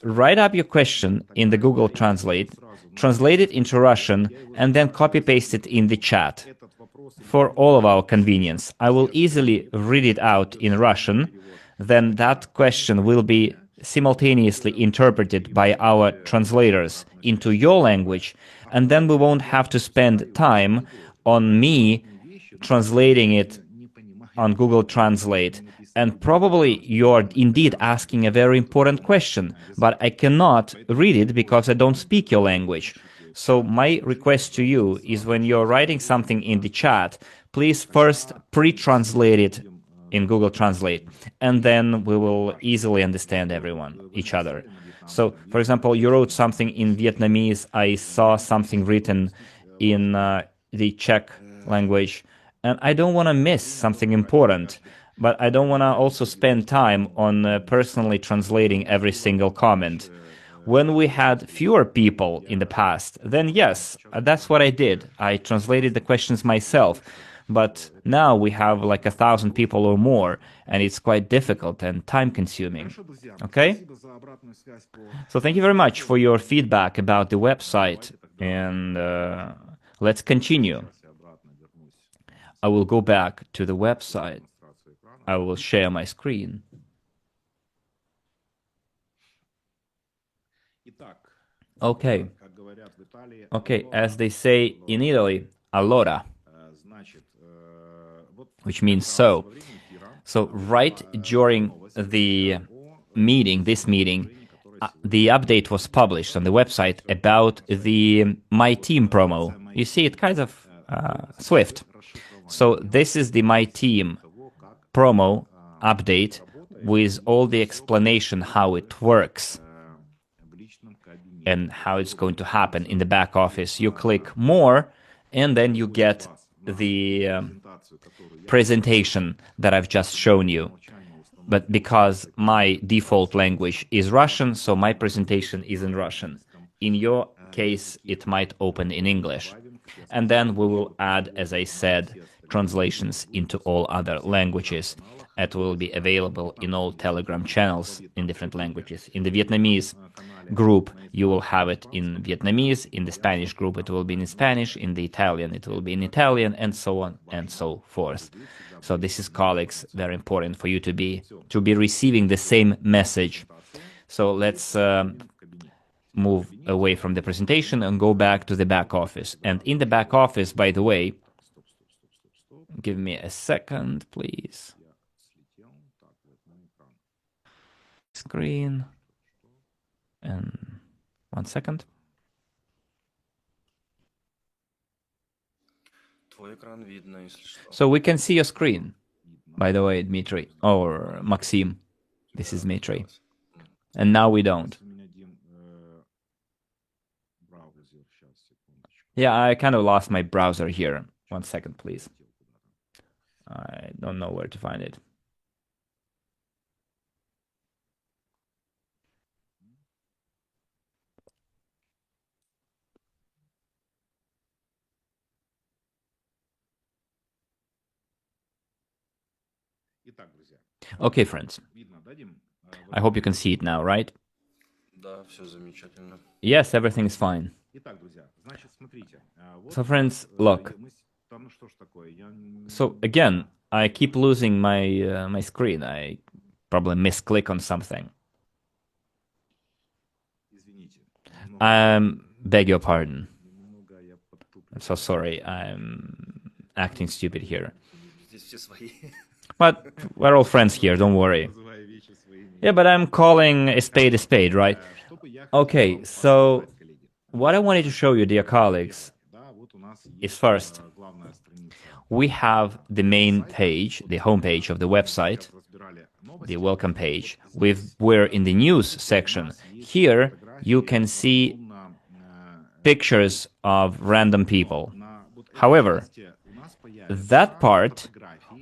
write up your question in the Google Translate, translate it into Russian, and then copy-paste it in the chat. For all of our convenience, I will easily read it out in Russian, then that question will be simultaneously interpreted by our translators into your language, and then we won't have to spend time on me translating it on Google Translate. And probably you're indeed asking a very important question, but I cannot read it because I don't speak your language. So my request to you is, when you're writing something in the chat, please first pre-translate it in Google Translate, and then we will easily understand each other. So, for example, you wrote something in Vietnamese, I saw something written in the Czech language, and I don't want to miss something important, but I don't want to also spend time on personally translating every single comment. When we had fewer people in the past, then yes, that's what I did. I translated the questions myself. But now we have like 1,000 people or more, and it's quite difficult and time-consuming. Okay? So thank you very much for your feedback about the website, and let's continue. I will go back to the website. I will share my screen. Okay. Okay, as they say in Italy, allora, which means so. So right during the meeting, the update was published on the website about the My Team promo. You see, it kind of swift. So this is the My Team promo update with all the explanation how it works and how it's going to happen in the back office. You click more, and then you get the presentation that I've just shown you. But because my default language is Russian, so my presentation is in Russian. In your case, it might open in English. And then we will add, as I said, translations into all other languages. It will be available in all Telegram channels in different languages. In the Vietnamese group, you will have it in Vietnamese. In the Spanish group, it will be in Spanish. In the Italian, it will be in Italian, and so on and so forth. So this is, colleagues, very important for you to be receiving the same message. So let's move away from the presentation and go back to the back office. And in the back office, by the way, give me a second, please. Screen. And 1 second. So we can see your screen, by the way, Dmitry, or Maksym. This is Dmitry. And now we don't. Yeah, I kind of lost my browser here. 1 second, please. I don't know where to find it. Okay, friends. I hope you can see it now, right? Yes, everything is fine. So, friends, look. So, again, I keep losing my screen. I probably misclick on something. Beg your pardon. I'm so sorry. I'm acting stupid here. But we're all friends here, don't worry. Yeah, but I'm calling a spade, right? Okay, so what I wanted to show you, dear colleagues, is first, we have the main page, the homepage of the website, the welcome page. We're in the news section. Here, you can see pictures of random people. However, that part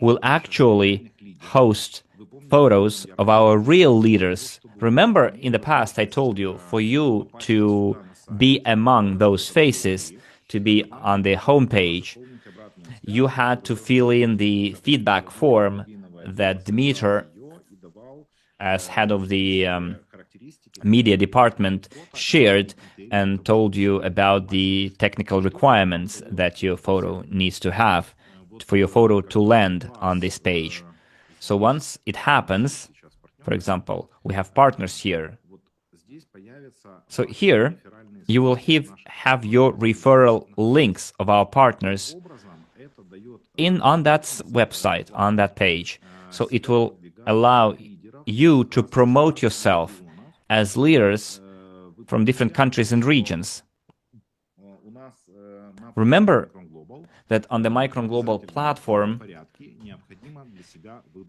will actually host photos of our real leaders. Remember, in the past, I told you, for you to be among those faces, to be on the homepage, you had to fill in the feedback form that Dmitry, as head of the media department, shared and told you about the technical requirements that your photo needs to have for your photo to land on this page. So once it happens, for example, we have partners here. So here, you will have your referral links of our partners on that website, on that page. So it will allow you to promote yourself as leaders from different countries and regions. Remember that on the Micron Global platform,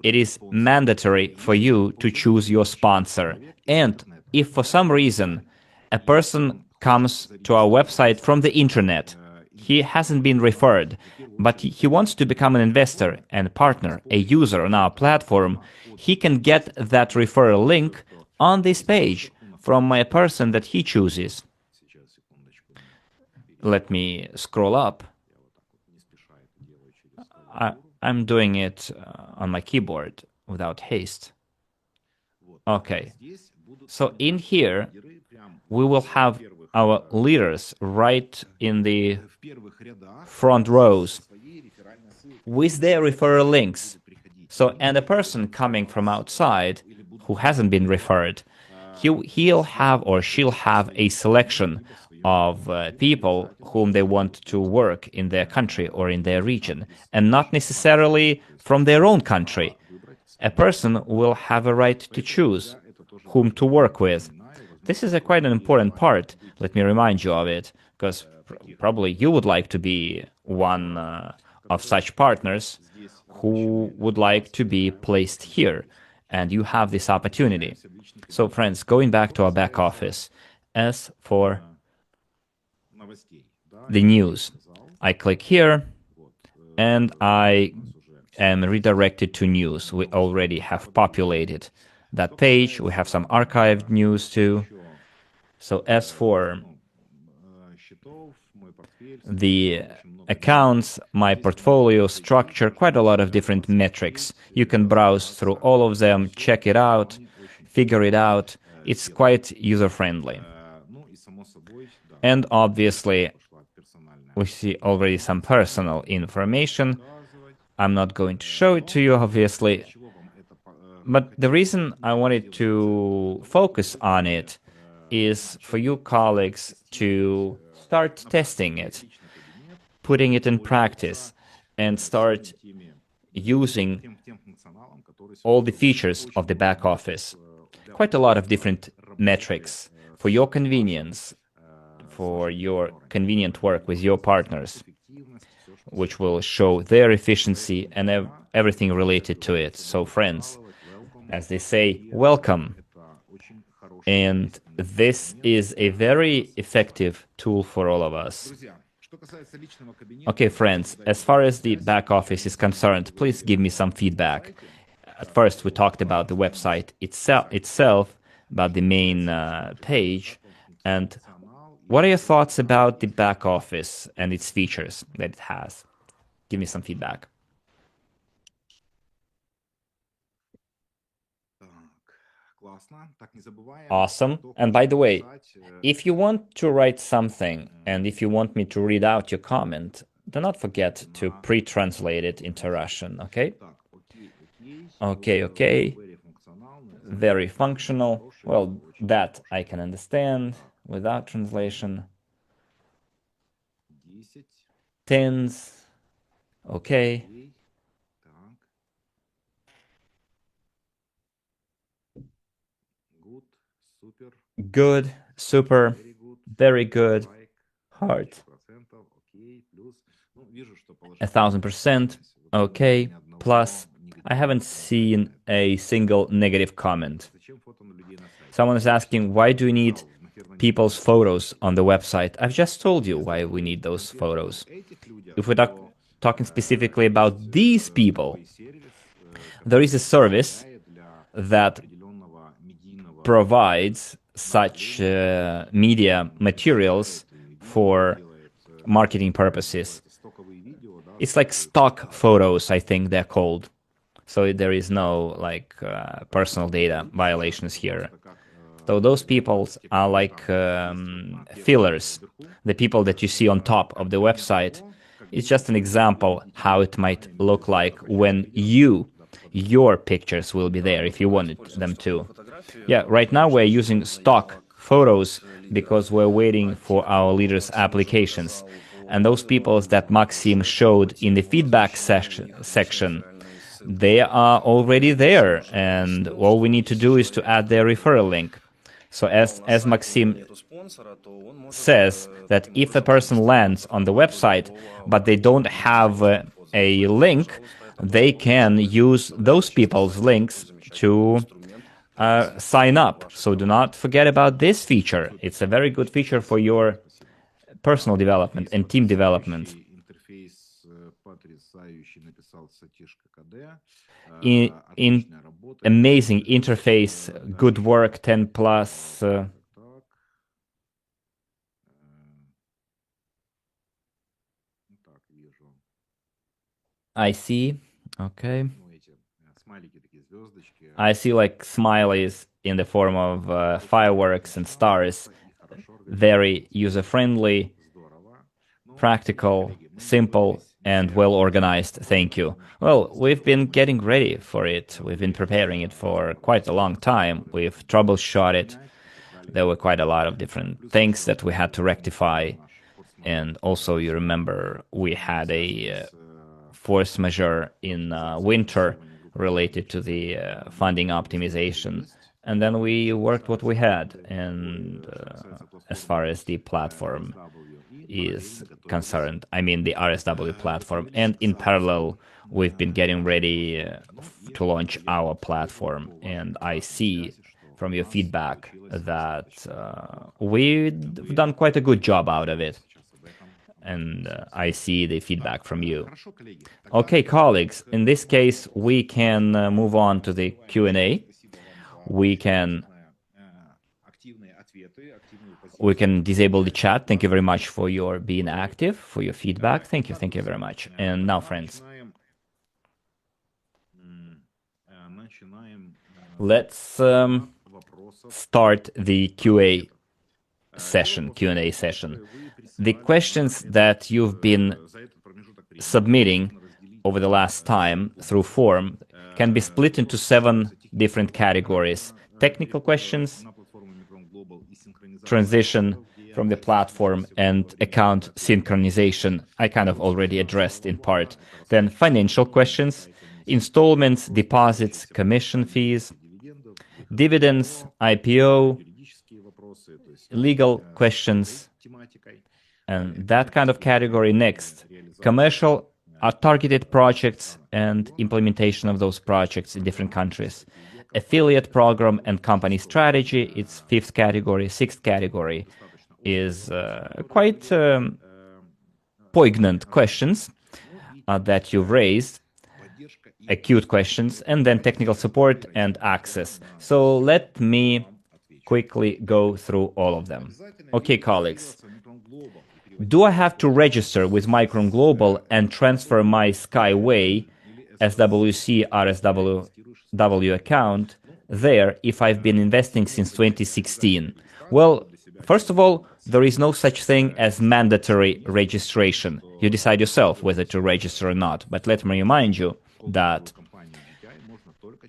it is mandatory for you to choose your sponsor. And if for some reason a person comes to our website from the internet, he hasn't been referred, but he wants to become an investor and partner, a user on our platform, he can get that referral link on this page from a person that he chooses. Let me scroll up. I'm doing it on my keyboard without haste. Okay. So in here, we will have our leaders right in the front rows with their referral links. So, and a person coming from outside who hasn't been referred, he'll have or she'll have a selection of people whom they want to work in their country or in their region, and not necessarily from their own country. A person will have a right to choose whom to work with. This is quite an important part. Let me remind you of it, because probably you would like to be one of such partners who would like to be placed here, and you have this opportunity. So, friends, going back to our back office, as for the news, I click here, and I am redirected to news. We already have populated that page. We have some archived news too. So as for the accounts, my portfolio structure, quite a lot of different metrics. You can browse through all of them, check it out, figure it out. It's quite user-friendly. And obviously, we see already some personal information. I'm not going to show it to you, obviously. But the reason I wanted to focus on it is for you colleagues to start testing it, putting it in practice, and start using all the features of the back office. Quite a lot of different metrics for your convenience, for your convenient work with your partners, which will show their efficiency and everything related to it. So friends, as they say, welcome. And this is a very effective tool for all of us. Okay, friends, as far as the back office is concerned, please give me some feedback. At first, we talked about the website itself, about the main page, and what are your thoughts about the back office and its features that it has? Give me some feedback. Awesome. And by the way, if you want to write something and if you want me to read out your comment, do not forget to pre-translate it into Russian, okay? Okay. Very functional. Well, that I can understand without translation. Tens. Okay. Good, super, very good, heart. 1000%, okay, plus. I haven't seen a single negative comment. Someone is asking, why do you need people's photos on the website? I've just told you why we need those photos. If we're talking specifically about these people, there is a service that provides such media materials for marketing purposes. It's like stock photos, I think they're called. So there is no personal data violations here. So those people are like fillers, the people that you see on top of the website. It's just an example how it might look like when your pictures will be there if you wanted them to. Yeah, right now we're using stock photos because we're waiting for our leaders' applications. And those people that Maksym showed in the feedback section, they are already there, and all we need to do is to add their referral link. So as Maksym says, that if a person lands on the website, but they don't have a link, they can use those people's links to sign up. So do not forget about this feature. It's a very good feature for your personal development and team development. In amazing interface, good work, 10 plus. I see. Okay. I see like smileys in the form of fireworks and stars. Very user-friendly, practical, simple, and well-organized. Thank you. Well, we've been getting ready for it. We've been preparing it for quite a long time. We've troubleshot it. There were quite a lot of different things that we had to rectify. And also, you remember, we had a force majeure in winter related to the funding optimization. And then we worked what we had. And as far as the platform is concerned, I mean the RSW platform, and in parallel, we've been getting ready to launch our platform. And I see from your feedback that we've done quite a good job out of it. And I see the feedback from you. Okay, colleagues, in this case, we can move on to the Q&A. We can We can disable the chat. Thank you very much for your being active, for your feedback. Thank you very much. And now, friends, let's start the Q&A session. The questions that you've been submitting over the last time through form can be split into 7 different categories: technical questions, transition from the platform, and account synchronization. I kind of already addressed in part. Then financial questions, installments, deposits, commission fees, dividends, IPO, legal questions, and that kind of category. Next, commercial are targeted projects and implementation of those projects in different countries. Affiliate program and company strategy, it's 5th category. 6th category is quite poignant questions that you've raised, acute questions, and then technical support and access. So let me quickly go through all of them. Okay, colleagues. Do I have to register with Micron Global and transfer my Skyway SWC RSW account there if I've been investing since 2016? Well, first of all, there is no such thing as mandatory registration. You decide yourself whether to register or not. But let me remind you that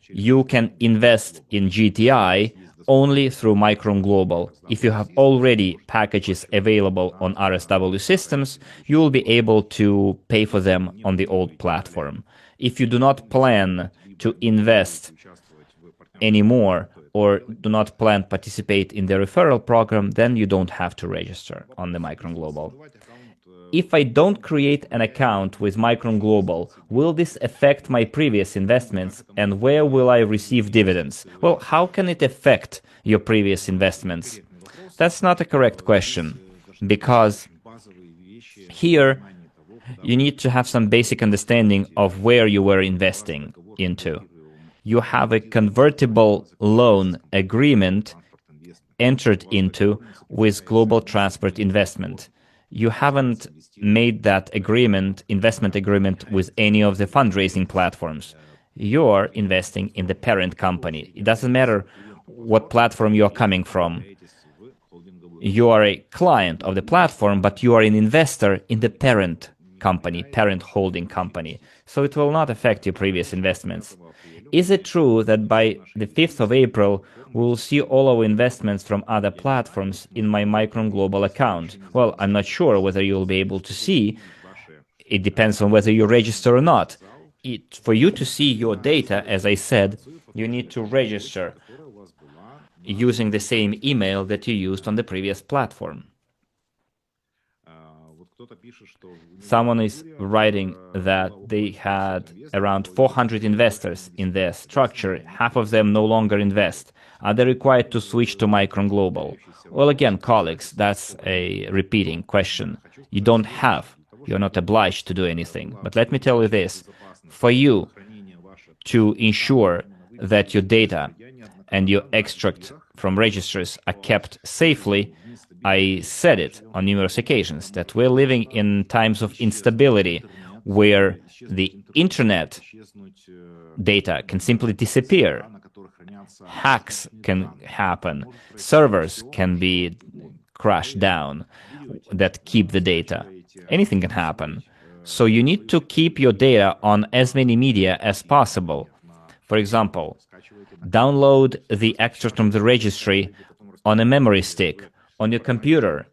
you can invest in GTI only through Micron Global. If you have already packages available on RSW systems, you will be able to pay for them on the old platform. If you do not plan to invest anymore or do not plan to participate in the referral program, then you don't have to register on the Micron Global. If I don't create an account with Micron Global, will this affect my previous investments, and where will I receive dividends? Well, how can it affect your previous investments? That's not a correct question, because here you need to have some basic understanding of where you were investing into. You have a convertible loan agreement entered into with Global Transport Investment. You haven't made that investment agreement with any of the fundraising platforms. You're investing in the parent company. It doesn't matter what platform you're coming from. You are a client of the platform, but you are an investor in the parent company, parent holding company. So it will not affect your previous investments. Is it true that by the 5th of April, we will see all our investments from other platforms in my Micron Global account? Well, I'm not sure whether you'll be able to see. It depends on whether you register or not. For you to see your data, as I said, you need to register using the same email that you used on the previous platform. Someone is writing that they had around 400 investors in their structure. Half of them no longer invest. Are they required to switch to Micron Global? Well, again, colleagues, that's a repeating question. You don't have. You're not obliged to do anything. But let me tell you this. For you to ensure that your data and your extract from registers are kept safely, I said it on numerous occasions that we're living in times of instability where the internet data can simply disappear. Hacks can happen. Servers can be crashed down that keep the data. Anything can happen. So you need to keep your data on as many media as possible. For example, download the extract from the registry on a memory stick on your computer,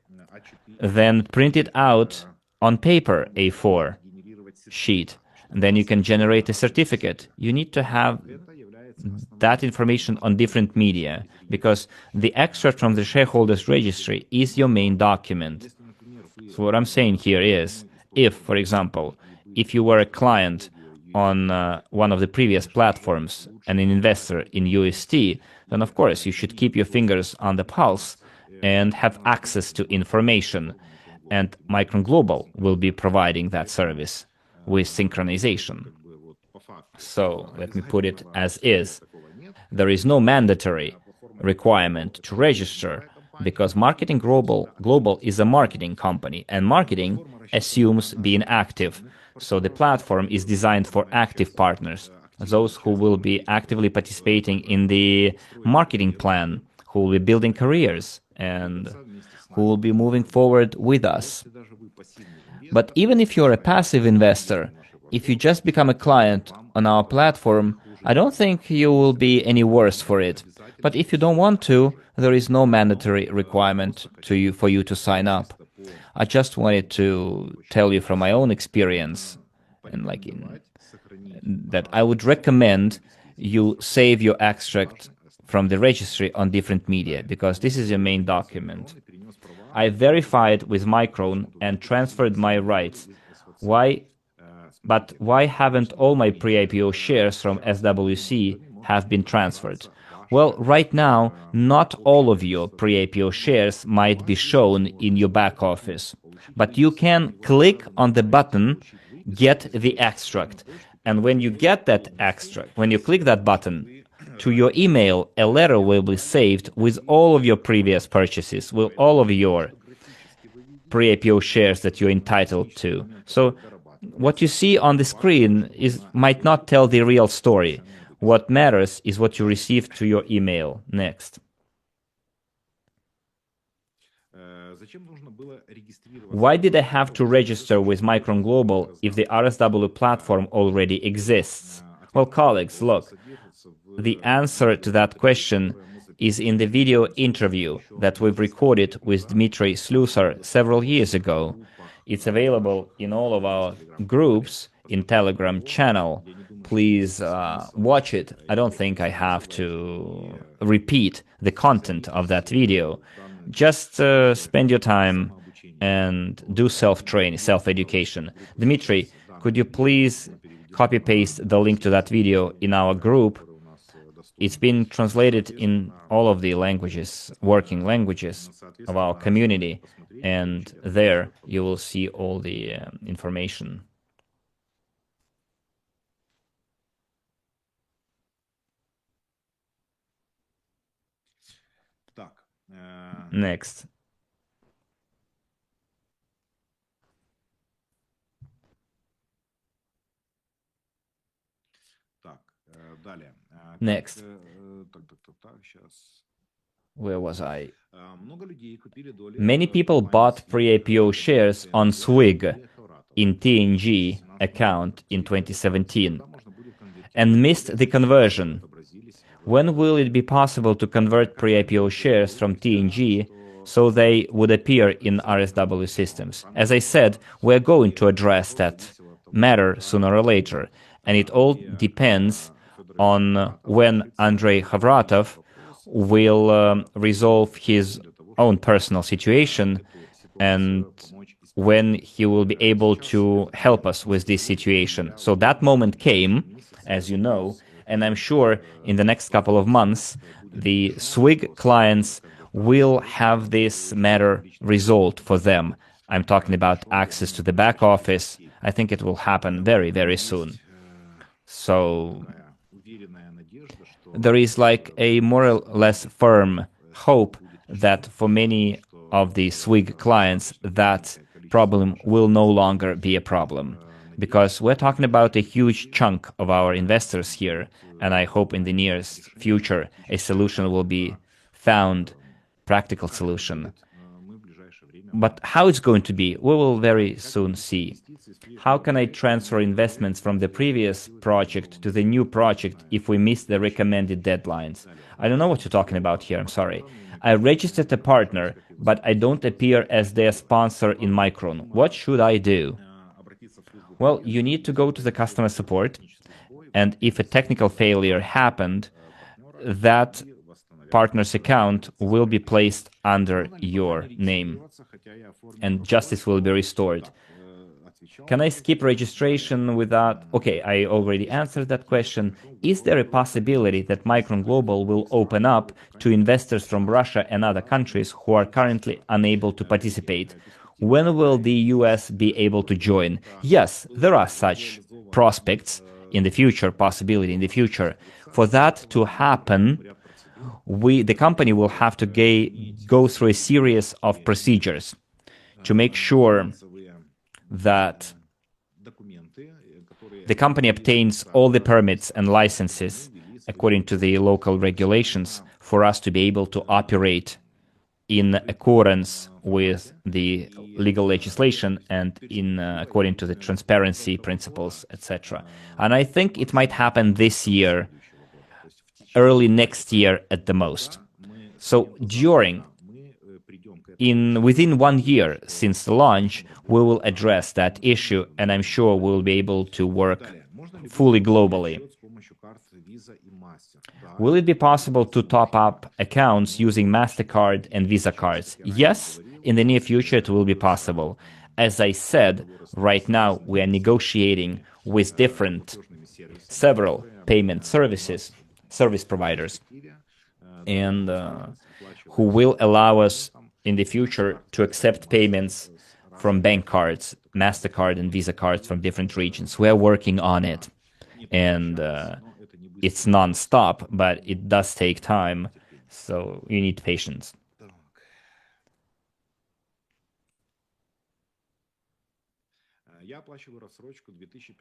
then print it out on paper A4 sheet, and then you can generate a certificate. You need to have that information on different media because the extract from the shareholders registry is your main document. So what I'm saying here is, if, for example, if you were a client on one of the previous platforms and an investor in UST, then of course you should keep your fingers on the pulse and have access to information. And Micron Global will be providing that service with synchronization. So let me put it as is. There is no mandatory requirement to register, because Global is a marketing company, and marketing assumes being active. So the platform is designed for active partners, those who will be actively participating in the marketing plan, who will be building careers, and who will be moving forward with us. But even if you're a passive investor, if you just become a client on our platform, I don't think you will be any worse for it. But if you don't want to, there is no mandatory requirement for you to sign up. I just wanted to tell you from my own experience, and that I would recommend you save your extract from the registry on different media, because this is your main document. I verified with Micron and transferred my rights. But why haven't all my pre-IPO shares from SWC have been transferred? Well, right now, not all of your pre-IPO shares might be shown in your back office, but you can click on the button, get the extract. And when you get that extract, when you click that button, to your email, a letter will be saved with all of your previous purchases, with all of your pre-IPO shares that you're entitled to. So what you see on the screen might not tell the real story. What matters is what you receive to your email next. Why did I have to register with Micron Global if the RSW platform already exists? Well, colleagues, look, the answer to that question is in the video interview that we've recorded with Dmitry Slusar several years ago. It's available in all of our groups in Telegram channel. Please watch it. I don't think I have to repeat the content of that video. Just spend your time and do self-training, self-education. Dmitry, could you please copy-paste the link to that video in our group? It's been translated in all of the languages, working languages of our community, and there you will see all the information. Next. Next. Where was I? Many people bought pre-IPO shares on SWIG in TNG account in 2017 and missed the conversion. When will it be possible to convert pre-IPO shares from TNG so they would appear in RSW systems? As I said, we're going to address that matter sooner or later, and it all depends on when Andrei Khavratov will resolve his own personal situation and when he will be able to help us with this situation. So that moment came, as you know, and I'm sure in the next couple of months, the SWIG clients will have this matter resolved for them. I'm talking about access to the back office. I think it will happen very, very soon. So there is like a more or less firm hope that for many of the SWIG clients, that problem will no longer be a problem. Because we're talking about a huge chunk of our investors here, and I hope in the nearest future a solution will be found, practical solution. But how it's going to be, we will very soon see. How can I transfer investments from the previous project to the new project if we miss the recommended deadlines? I don't know what you're talking about here, I'm sorry. I registered a partner, but I don't appear as their sponsor in Micron. What should I do? Well, you need to go to the customer support, and if a technical failure happened, that partner's account will be placed under your name, and justice will be restored. Can I skip registration without... Okay, I already answered that question. Is there a possibility that Micron Global will open up to investors from Russia and other countries who are currently unable to participate? When will the US be able to join? Yes, there are such prospects in the future, possibility in the future. For that to happen, the company will have to go through a series of procedures to make sure that the company obtains all the permits and licenses according to the local regulations for us to be able to operate in accordance with the legal legislation and in according to the transparency principles, etc. And I think it might happen this year, early next year at the most. So within 1 year since the launch, we will address that issue, and I'm sure we'll be able to work fully globally. Will it be possible to top up accounts using MasterCard and Visa cards? Yes, in the near future it will be possible. As I said, right now we are negotiating with several payment service providers, and who will allow us in the future to accept payments from bank cards, MasterCard and Visa cards from different regions. We are working on it, and it's non-stop, but it does take time, so you need patience.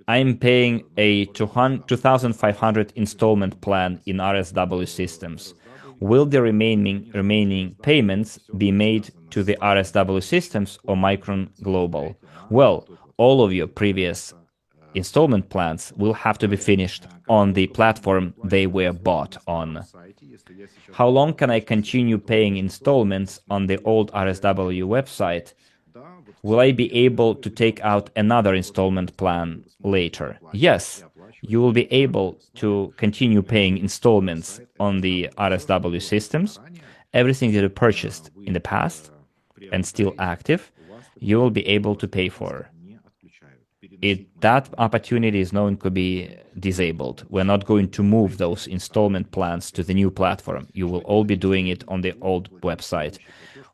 I'm paying a 2,500 installment plan in RSW systems. Will the remaining payments be made to the RSW systems or Micron Global? Well, all of your previous installment plans will have to be finished on the platform they were bought on. How long can I continue paying installments on the old RSW website? Will I be able to take out another installment plan later? Yes, you will be able to continue paying installments on the RSW systems. Everything that you purchased in the past and still active, you will be able to pay for. That opportunity is known to be disabled. We're not going to move those installment plans to the new platform. You will all be doing it on the old website.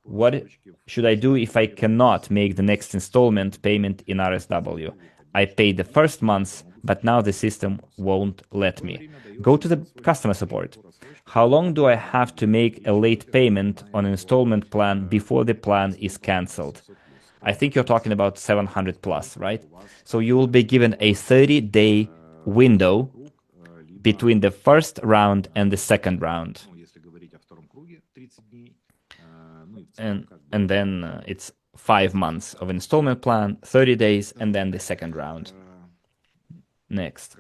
What should I do if I cannot make the next installment payment in RSW? I paid the first month, but now the system won't let me. Go to the customer support. How long do I have to make a late payment on an installment plan before the plan is cancelled? I think you're talking about 700 plus, right? So you will be given a 30-day window between the first round and the second round. And then it's 5 months of installment plan, 30 days, and then the second round. Next.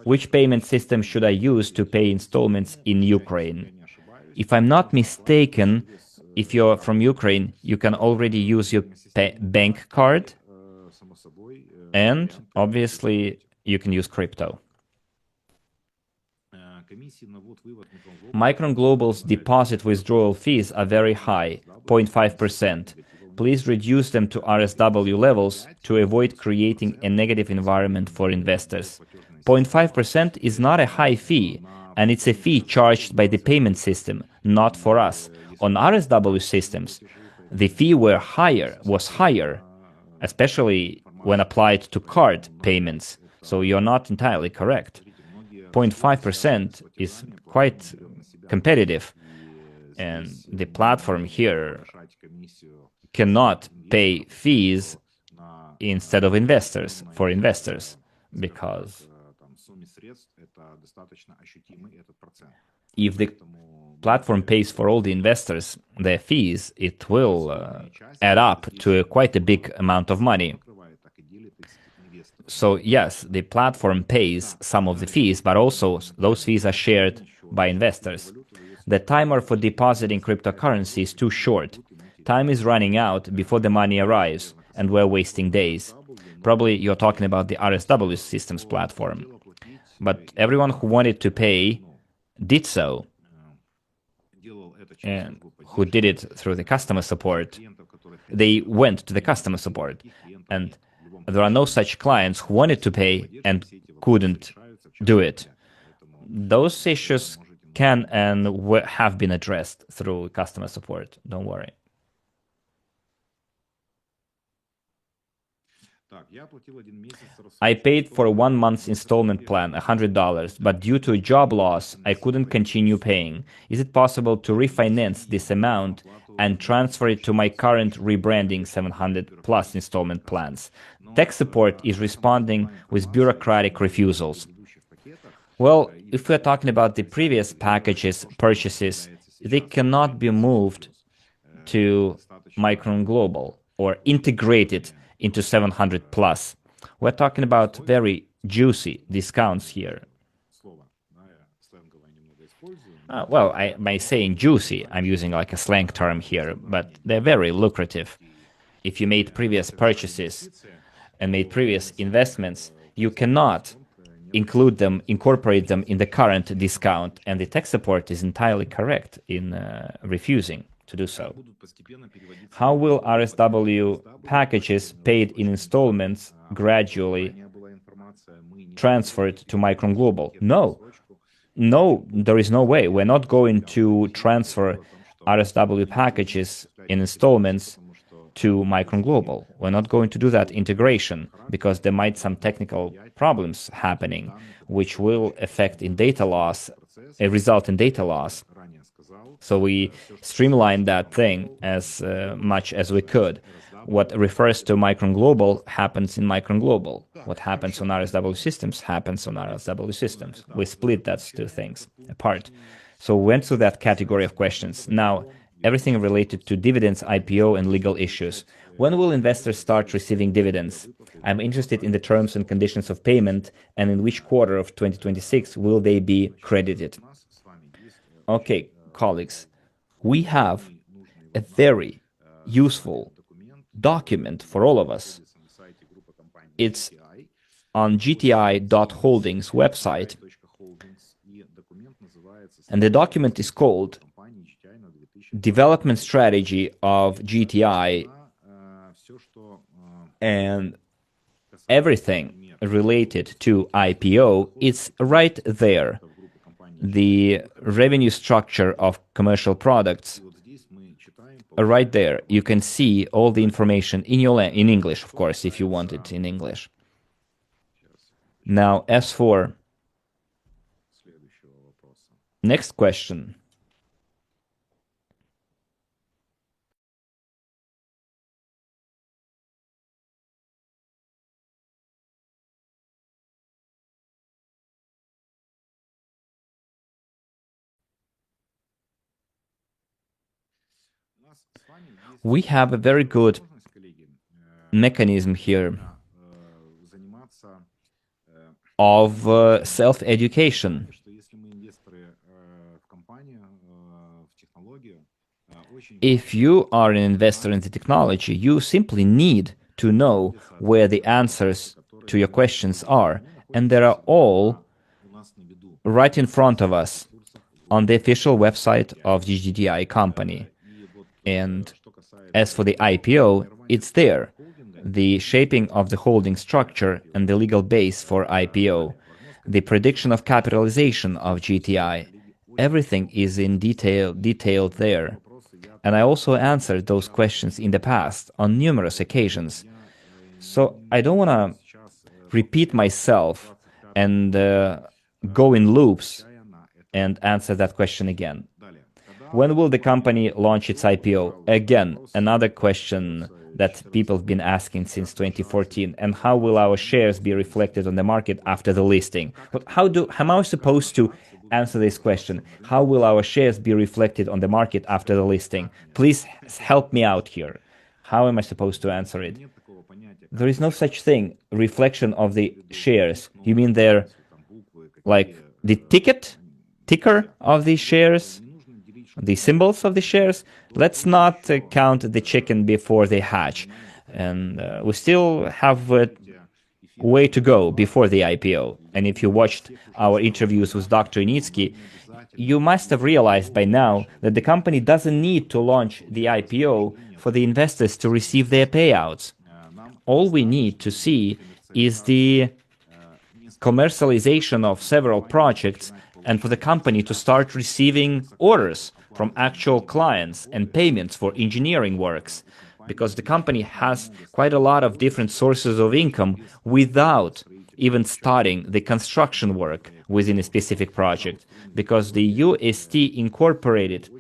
Which payment system should I use to pay installments in Ukraine? If I'm not mistaken, if you're from Ukraine, you can already use your bank card, and obviously you can use crypto. Micron Global's deposit withdrawal fees are very high, 0.5%. Please reduce them to RSW levels to avoid creating a negative environment for investors. 0.5% is not a high fee, and it's a fee charged by the payment system, not for us. On RSW systems, the fee was higher, especially when applied to card payments, so you're not entirely correct. 0.5% is quite competitive, and the platform here cannot pay fees instead of for investors, because if the platform pays for all the investors their fees, it will add up to quite a big amount of money. So yes, the platform pays some of the fees, but also those fees are shared by investors. The timer for depositing cryptocurrency is too short. Time is running out before the money arrives, and we're wasting days. Probably you're talking about the RSW systems platform. But everyone who wanted to pay did so, and who did it through the customer support. They went to the customer support, and there are no such clients who wanted to pay and couldn't do it. Those issues can and have been addressed through customer support. Don't worry. I paid for a 1 month installment plan, $100, but due to a job loss, I couldn't continue paying. Is it possible to refinance this amount and transfer it to my current rebranding 700 plus installment plans? Tech support is responding with bureaucratic refusals. Well, if we're talking about the previous packages, purchases, they cannot be moved to Micron Global or integrated into 700 plus. We're talking about very juicy discounts here. Well, by saying juicy, I'm using like a slang term here, but they're very lucrative. If you made previous purchases and made previous investments, you cannot incorporate them in the current discount, and the tech support is entirely correct in refusing to do so. How will RSW packages paid in installments gradually transferred to Micron Global? No, there is no way. We're not going to transfer RSW packages in installments to Micron Global. We're not going to do that integration because there might some technical problems happening, which will result in data loss. So we streamlined that thing as much as we could. What refers to Micron Global happens in Micron Global. What happens on RSW systems happens on RSW systems. We split those two things apart. So we went through that category of questions. Now, everything related to dividends, IPO, and legal issues. When will investors start receiving dividends? I'm interested in the terms and conditions of payment, and in which quarter of 2026 will they be credited? Okay, colleagues, we have a very useful document for all of us. It's on gti.holdings website, and the document is called Development Strategy of GTI, and everything related to IPO is right there. The revenue structure of commercial products, right there. You can see all the information in English, of course, if you want it in English. Now, as for next question. We have a very good mechanism here of self-education. If you are an investor in the technology, you simply need to know where the answers to your questions are, and they are all right in front of us on the official website of the GTI company. And as for the IPO, it's there. The shaping of the holding structure and the legal base for IPO, the prediction of capitalization of GTI, everything is in detailed there. And I also answered those questions in the past on numerous occasions. So I don't want to repeat myself and go in loops and answer that question again. When will the company launch its IPO? Again, another question that people have been asking since 2014. And how will our shares be reflected on the market after the listing? But how am I supposed to answer this question? How will our shares be reflected on the market after the listing? Please help me out here. How am I supposed to answer it? There is no such thing, reflection of the shares. You mean they're like the ticker of the shares? The symbols of the shares? Let's not count the chicken before they hatch. And we still have a way to go before the IPO. And if you watched our interviews with Dr. Unitsky, you must have realized by now that the company doesn't need to launch the IPO for the investors to receive their payouts. All we need to see is the commercialization of several projects and for the company to start receiving orders from actual clients and payments for engineering works. because the company has quite a lot of different sources of income without even starting the construction work within a specific project, because the UST Incorporated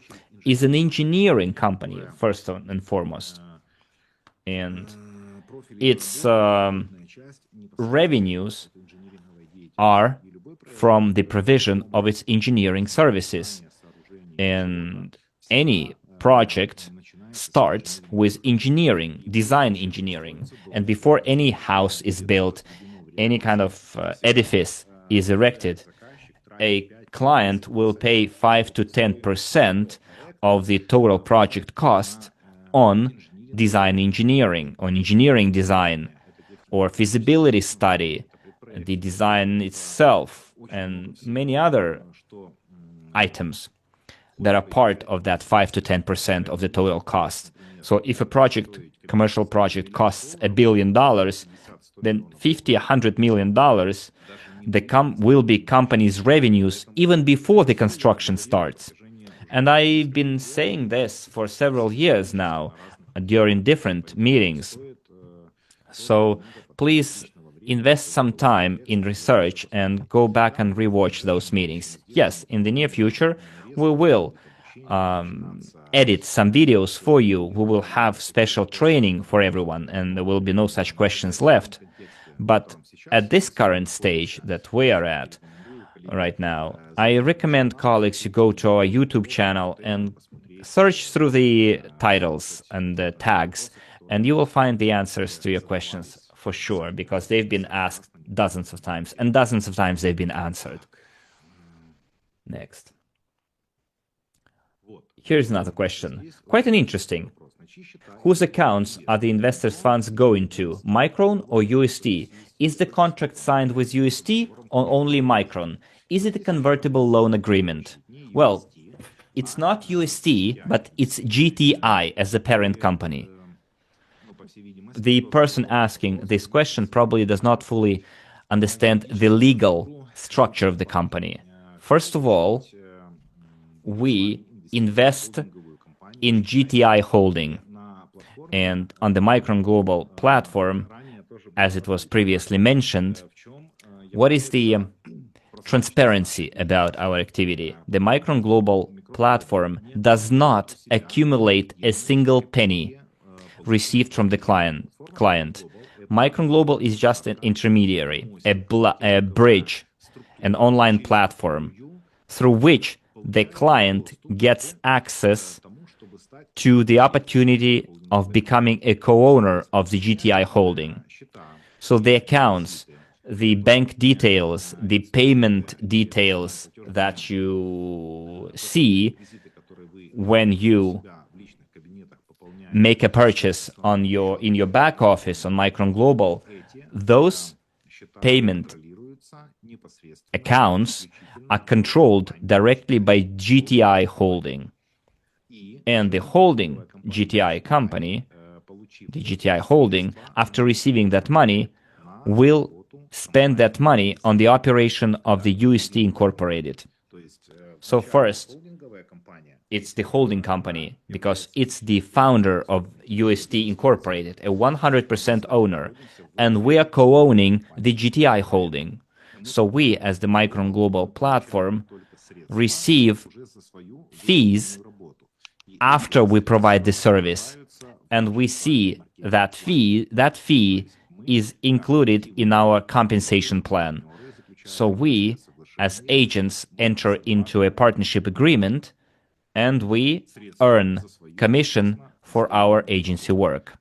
is an engineering company, first and foremost. And its revenues are from the provision of its engineering services. And any project starts with engineering, design engineering. And before any house is built, any kind of edifice is erected, a client will pay 5 to 10% of the total project cost on design engineering, on engineering design, or feasibility study, the design itself, and many other items that are part of that 5 to 10% of the total cost. So if a project, commercial project, costs $1 billion, then $50–100 million will be company's revenues even before the construction starts. And I've been saying this for several years now during different meetings. So please invest some time in research and go back and rewatch those meetings. Yes, in the near future, we will edit some videos for you. We will have special training for everyone, and there will be no such questions left. But at this current stage that we are at right now, I recommend colleagues to go to our YouTube channel and search through the titles and the tags, and you will find the answers to your questions for sure, because they've been asked dozens of times, and dozens of times they've been answered. Next. Here's another question. Quite an interesting. Whose accounts are the investors' funds going to, Micron or UST? Is the contract signed with UST or only Micron? Is it a convertible loan agreement? Well, it's not UST, but it's GTI as the parent company. The person asking this question probably does not fully understand the legal structure of the company. First of all, we invest in GTI Holding, and on the Micron Global platform, as it was previously mentioned, what is the transparency about our activity? The Micron Global platform does not accumulate a single penny received from the client. Micron Global is just an intermediary, a bridge, an online platform through which the client gets access to the opportunity of becoming a co-owner of the GTI holding. So the accounts, the bank details, the payment details that you see when you make a purchase in your back office on Micron Global, those payment accounts are controlled directly by GTI Holding. And the holding GTI company, the GTI Holding, after receiving that money, will spend that money on the operation of the UST Incorporated. So first, it's the holding company, because it's the founder of UST Incorporated, a 100% owner, and we are co-owning the GTI Holding. So we, as the Micron Global platform, receive fees after we provide the service, and we see that fee is included in our compensation plan. So we, as agents, enter into a partnership agreement, and we earn commission for our agency work.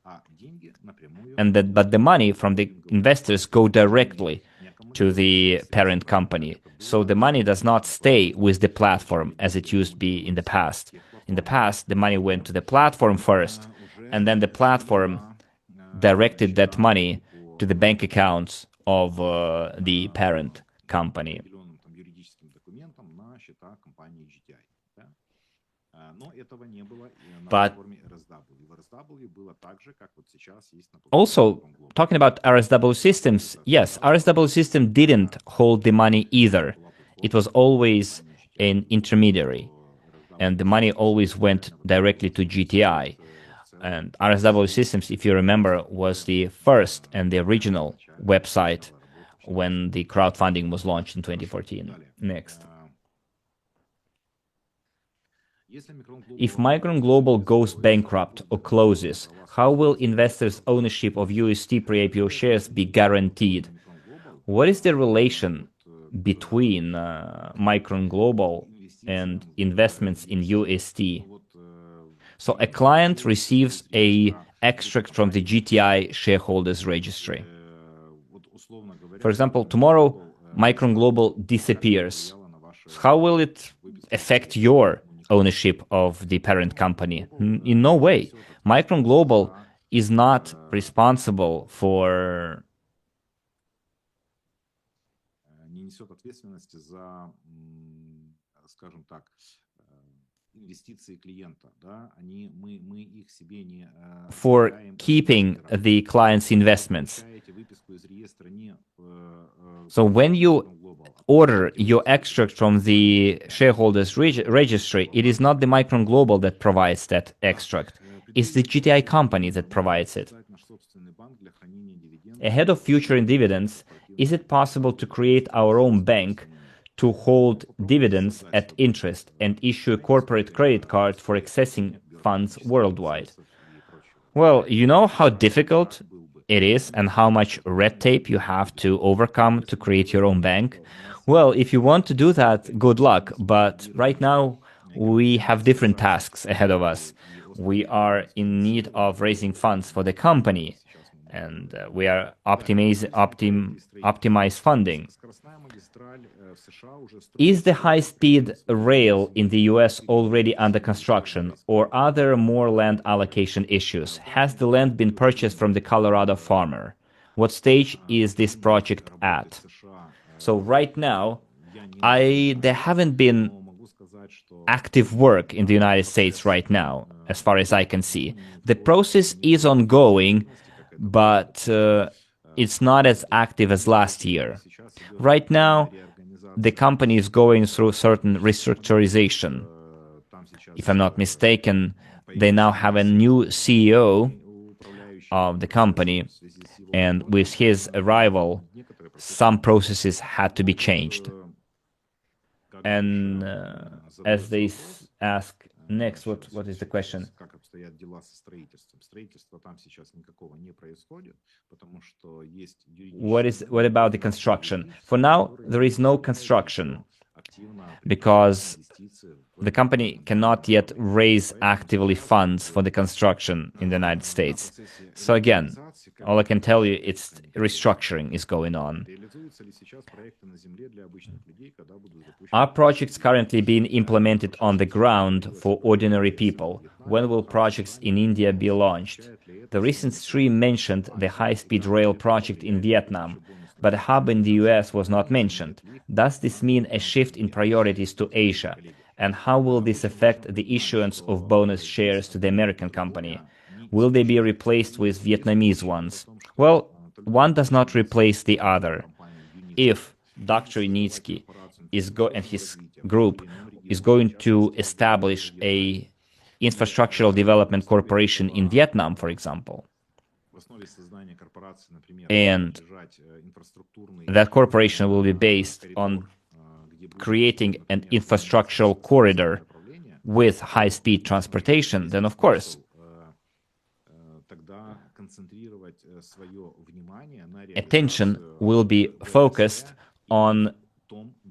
But the money from the investors go directly to the parent company. So the money does not stay with the platform as it used to be in the past. In the past, the money went to the platform first, and then the platform directed that money to the bank accounts of the parent company. But also, talking about RSW systems, yes, RSW system didn't hold the money either. It was always an intermediary, and the money always went directly to GTI. And RSW Systems, if you remember, was the first and the original website when the crowdfunding was launched in 2014. Next. If Micron Global goes bankrupt or closes, how will investors' ownership of UST pre-IPO shares be guaranteed? What is the relation between Micron Global and investments in UST? So a client receives an extract from the GTI shareholders registry. For example, tomorrow Micron Global disappears. How will it affect your ownership of the parent company? In no way. Micron Global is not responsible for keeping the client's investments. So when you order your extract from the shareholders registry, it is not the Micron Global that provides that extract. It's the GTI company that provides it. Ahead of future dividends, is it possible to create our own bank to hold dividends at interest and issue a corporate credit card for accessing funds worldwide? Well, you know how difficult it is and how much red tape you have to overcome to create your own bank? Well, if you want to do that, good luck. But right now, we have different tasks ahead of us. We are in need of raising funds for the company, and we are optimize funding. Is the high-speed rail in the US already under construction, or are there more land allocation issues? Has the land been purchased from the Colorado farmer? What stage is this project at? So right now, there haven't been active work in the United States right now, as far as I can see. The process is ongoing, but it's not as active as last year. Right now, the company is going through certain restructurization. If I'm not mistaken, they now have a new CEO of the company, and with his arrival, some processes had to be changed. And as they ask next, what is the question? What about the construction? For now, there is no construction because the company cannot yet raise actively funds for the construction in the United States. So again, all I can tell you, it's restructuring is going on. Are projects currently being implemented on the ground for ordinary people? When will projects in India be launched? The recent stream mentioned the high-speed rail project in Vietnam, but a hub in the US was not mentioned. Does this mean a shift in priorities to Asia? And how will this affect the issuance of bonus shares to the American company? Will they be replaced with Vietnamese ones? Well, one does not replace the other. If Dr. Unitsky and his group is going to establish a infrastructural development corporation in Vietnam, for example, and that corporation will be based on creating an infrastructural corridor with high-speed transportation, then of course, attention will be focused on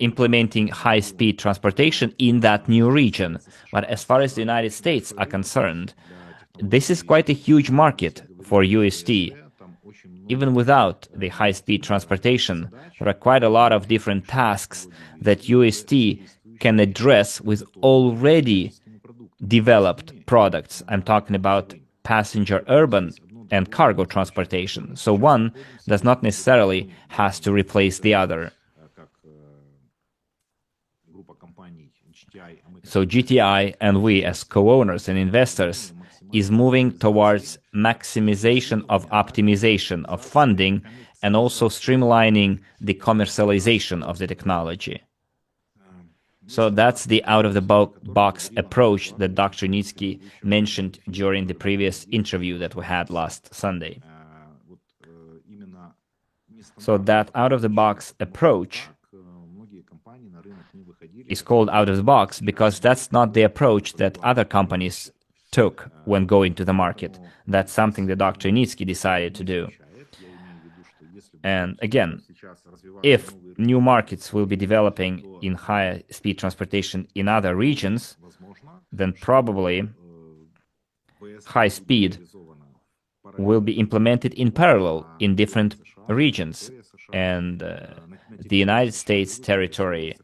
implementing high-speed transportation in that new region. But as far as the United States are concerned, this is quite a huge market for UST. Even without the high-speed transportation, there are quite a lot of different tasks that UST can address with already developed products. I'm talking about passenger urban and cargo transportation. So one does not necessarily have to replace the other. So GTI and we as co-owners and investors is moving towards maximization of optimization of funding and also streamlining the commercialization of the technology. So that's the out-of-the-box approach that Dr. Unitsky mentioned during the previous interview that we had last Sunday. So that out-of-the-box approach is called out-of-the-box because that's not the approach that other companies took when going to the market. That's something that Dr. Unitsky decided to do. And again, if new markets will be developing in higher speed transportation in other regions, then probably high speed will be implemented in parallel in different regions. And the United States territory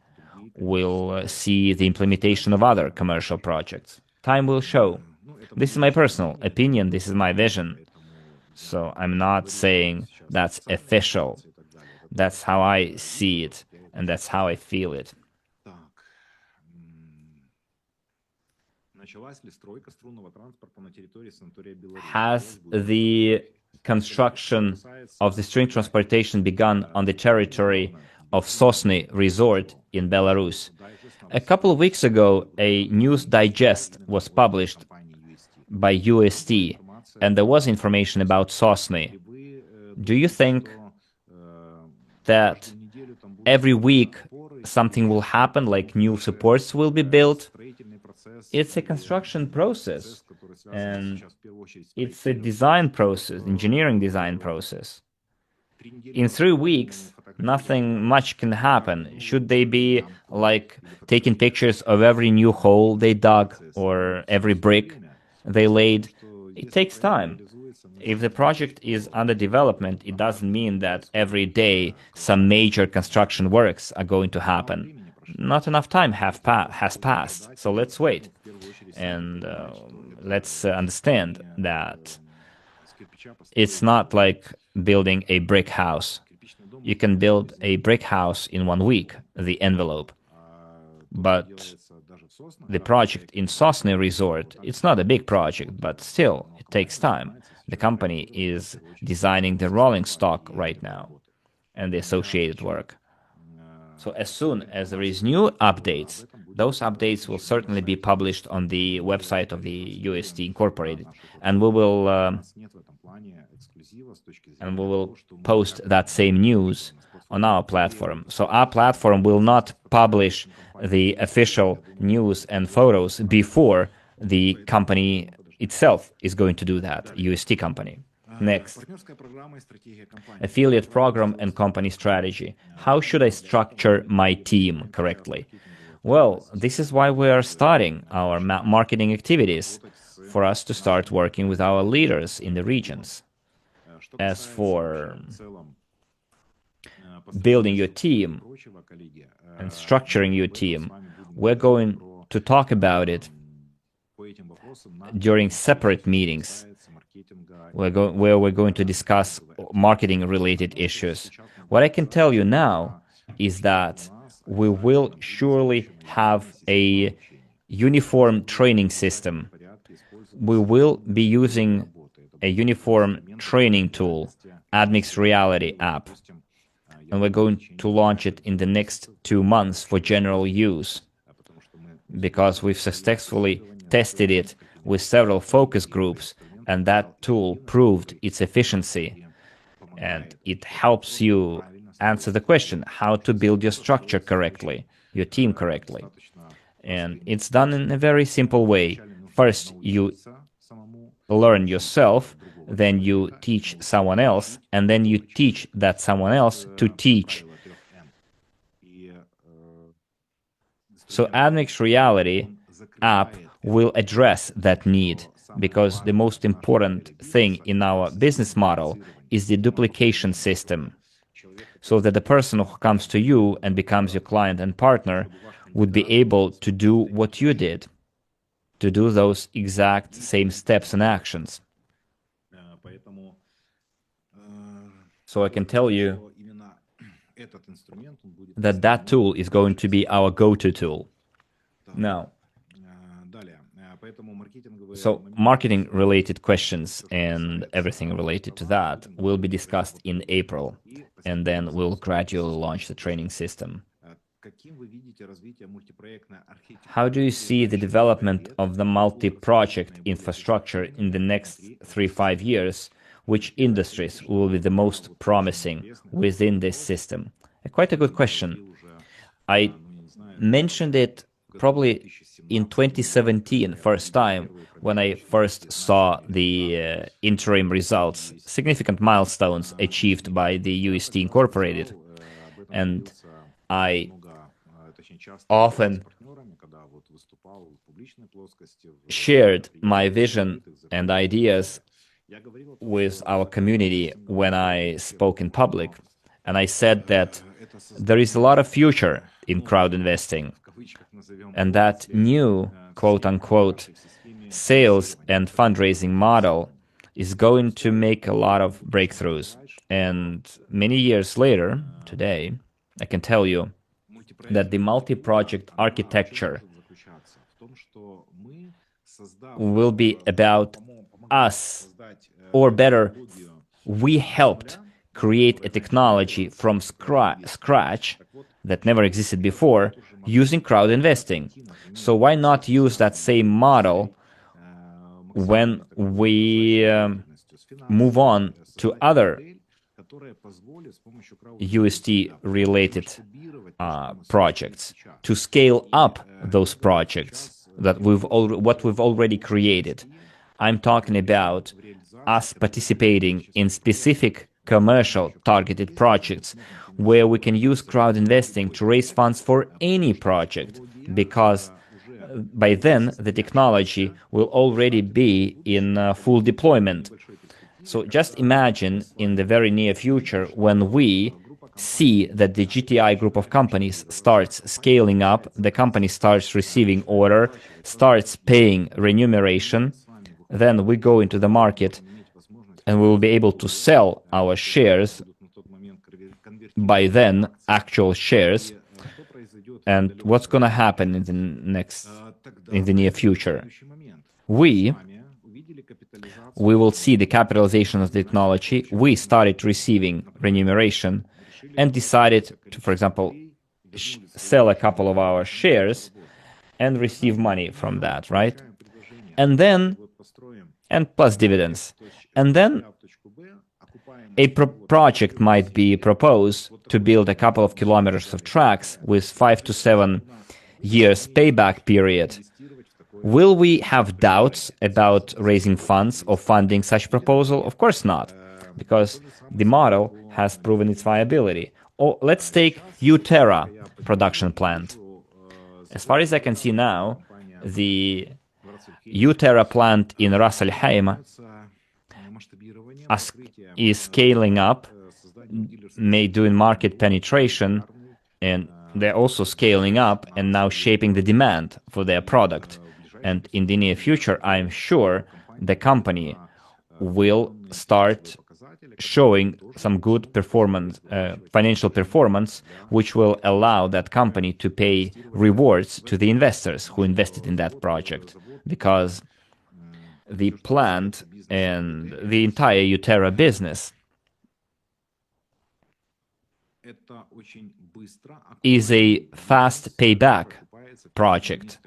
will see the implementation of other commercial projects. Time will show. This is my personal opinion, this is my vision. So I'm not saying that's official. That's how I see it, and that's how I feel it. Has the construction of the string transportation begun on the territory of Sosny Resort in Belarus? A couple of weeks ago, a news digest was published by UST, and there was information about Sosny. Do you think that every week something will happen, like new supports will be built? It's a construction process, and it's a design process, engineering design process. In 3 weeks, nothing much can happen. Should they be like taking pictures of every new hole they dug or every brick they laid? It takes time. If the project is under development, it doesn't mean that every day some major construction works are going to happen. Not enough time has passed, so let's wait. And let's understand that it's not like building a brick house. You can build a brick house in 1 week, the envelope. But the project in Sosny Resort, it's not a big project, but still, it takes time. The company is designing the rolling stock right now and the associated work. So as soon as there is new updates, those updates will certainly be published on the website of the UST Incorporated, and we will post that same news on our platform. So our platform will not publish the official news and photos before the company itself is going to do that, UST company. Next, affiliate program and company strategy. How should I structure my team correctly? Well, this is why we are starting our marketing activities, for us to start working with our leaders in the regions. As for building your team and structuring your team, we're going to talk about it during separate meetings where we're going to discuss marketing-related issues. What I can tell you now is that we will surely have a uniform training system. We will be using a uniform training tool, Admix Reality app, and we're going to launch it in the next 2 months for general use, because we've successfully tested it with several focus groups, and that tool proved its efficiency, and it helps you answer the question how to build your structure correctly, your team correctly. And it's done in a very simple way. First, you learn yourself, then you teach someone else, and then you teach that someone else to teach. So Admix Reality app will address that need, because the most important thing in our business model is the duplication system, so that the person who comes to you and becomes your client and partner would be able to do what you did, to do those exact same steps and actions. So I can tell you that that tool is going to be our go-to tool. Now, so marketing-related questions and everything related to that will be discussed in April, and then we'll gradually launch the training system. How do you see the development of the multi-project infrastructure in the next 3-5 years? Which industries will be the most promising within this system? Quite a good question. I mentioned it probably in 2017, first time, when I first saw the interim results, significant milestones achieved by the UST Incorporated. And I often shared my vision and ideas with our community when I spoke in public. And I said that there is a lot of future in crowd investing, and that new, quote-unquote, sales and fundraising model is going to make a lot of breakthroughs. And many years later, today, I can tell you that the multi-project architecture will be about us, or better, we helped create a technology from scratch that never existed before using crowd investing. So why not use that same model when we move on to other UST-related projects, to scale up those projects that what we've already created. I'm talking about us participating in specific commercial targeted projects where we can use crowd investing to raise funds for any project, because by then the technology will already be in full deployment. So just imagine in the very near future when we see that the GTI group of companies starts scaling up, the company starts receiving order, starts paying remuneration, then we go into the market and we will be able to sell our shares, by then actual shares. And what's going to happen in the near future? We will see the capitalization of the technology. We started receiving remuneration and decided to, for example, sell a couple of our shares and receive money from that, right? And plus dividends. And then a project might be proposed to build a couple of kilometers of tracks with 5 to 7 years payback period. Will we have doubts about raising funds or funding such proposal? Of course not, because the model has proven its viability. Or let's take Uterra production plant. As far as I can see now, the Uterra plant in Ras Al Khaimah is scaling up, doing market penetration, and they're also scaling up and now shaping the demand for their product. And in the near future, I'm sure the company will start showing some good performance, financial performance, which will allow that company to pay rewards to the investors who invested in that project, because the plant and the entire Uterra business is a fast payback project.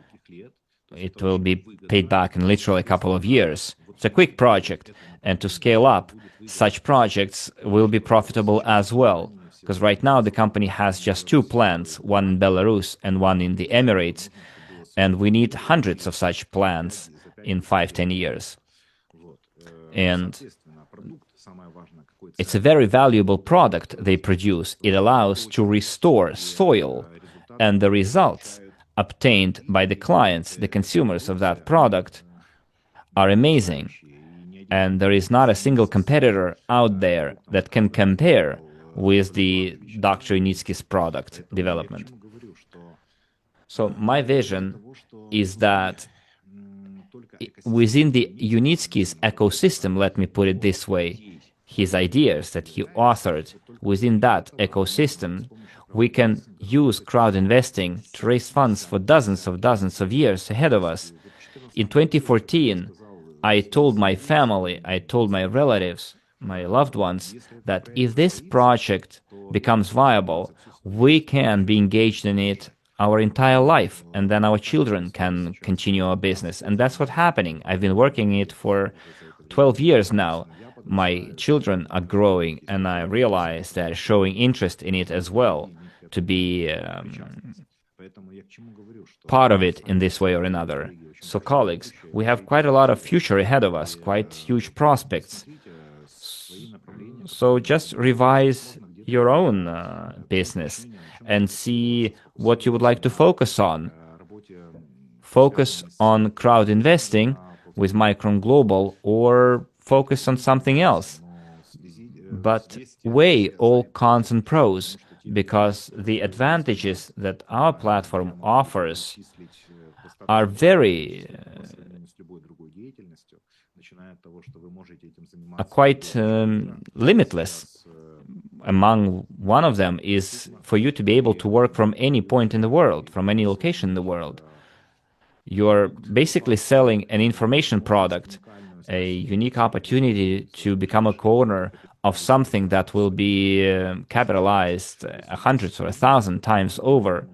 It will be paid back in literally a couple of years. It's a quick project, and to scale up, such projects will be profitable as well, because right now the company has just 2 plants, one in Belarus and one in the Emirates, and we need hundreds of such plants in 5-10 years. And it's a very valuable product they produce. It allows to restore soil, and the results obtained by the clients, the consumers of that product, are amazing. And there is not a single competitor out there that can compare with the Dr. Unitsky's product development. So my vision is that within the Unitsky's ecosystem, let me put it this way, his ideas that he authored, within that ecosystem, we can use crowd investing to raise funds for dozens of years ahead of us. In 2014, I told my family, I told my relatives, my loved ones, that if this project becomes viable, we can be engaged in it our entire life, and then our children can continue our business. And that's what's happening. I've been working it for 12 years now. My children are growing, and I realize they're showing interest in it as well, to be part of it in this way or another. So, colleagues, we have quite a lot of future ahead of us, quite huge prospects. So just revise your own business and see what you would like to focus on. Focus on crowd investing with Micron Global, or focus on something else. But weigh all cons and pros, because the advantages that our platform offers are very quite limitless. Among one of them is for you to be able to work from any point in the world, from any location in the world. You're basically selling an information product, a unique opportunity to become a co-owner of something that will be capitalized 100 or 1,000 times over.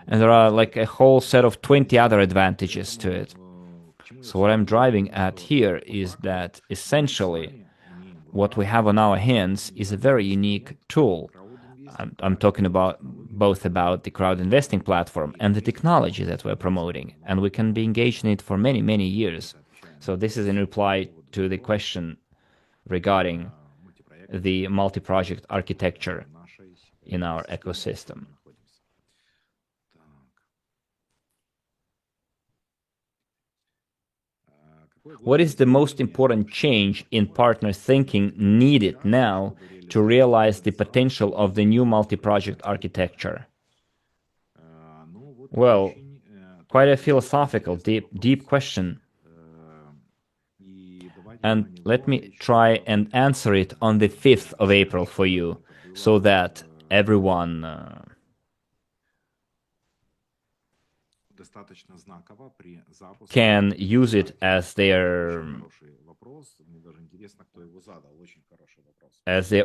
And there are like a whole set of 20 other advantages to it. So what I'm driving at here is that essentially what we have on our hands is a very unique tool. I'm talking about both about the crowd investing platform and the technology that we're promoting, and we can be engaged in it for many, many years. So this is in reply to the question regarding the multi-project architecture in our ecosystem. What is the most important change in partner thinking needed now to realize the potential of the new multi-project architecture? Well, quite a philosophical, deep question. And let me try and answer it on the 5th of April for you, so that everyone can use it as their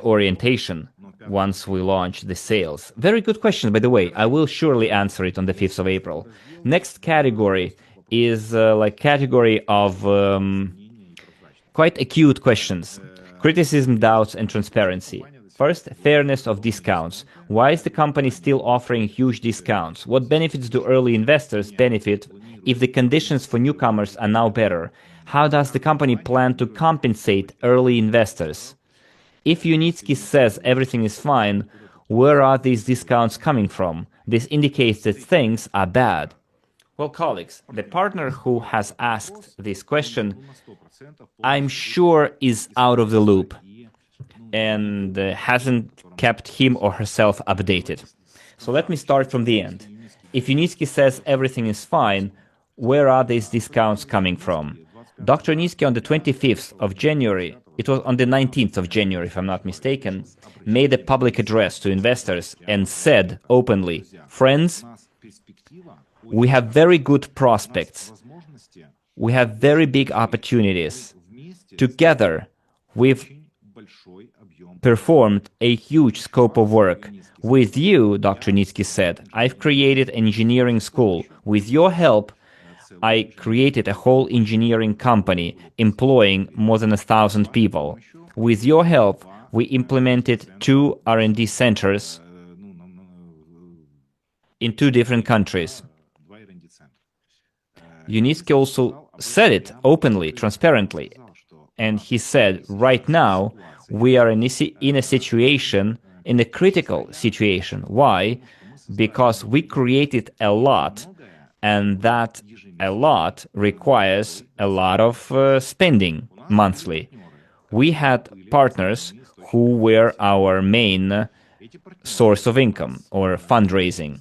orientation once we launch the sales. Very good question, by the way. I will surely answer it on the 5th of April. Next category is like category of quite acute questions. Criticism, doubts, and transparency. First, fairness of discounts. Why is the company still offering huge discounts? What benefits do early investors benefit if the conditions for newcomers are now better? How does the company plan to compensate early investors? If Unitsky says everything is fine, where are these discounts coming from? This indicates that things are bad. Well, colleagues, the partner who has asked this question, I'm sure, is out of the loop and hasn't kept him or herself updated. So let me start from the end. If Unitsky says everything is fine, where are these discounts coming from? Dr. Unitsky on the 25th of January, it was on the 19th of January, if I'm not mistaken, made a public address to investors and said openly, friends, we have very good prospects. We have very big opportunities. Together, we've performed a huge scope of work. With you, Dr. Unitsky said, I've created an engineering school. With your help, I created a whole engineering company employing more than 1,000 people. With your help, we implemented 2 R&D centers in 2 different countries. Unitsky also said it openly, transparently. And he said, right now, we are in a situation, in a critical situation. Why? Because we created a lot, and that a lot requires a lot of spending monthly. We had partners who were our main source of income or fundraising.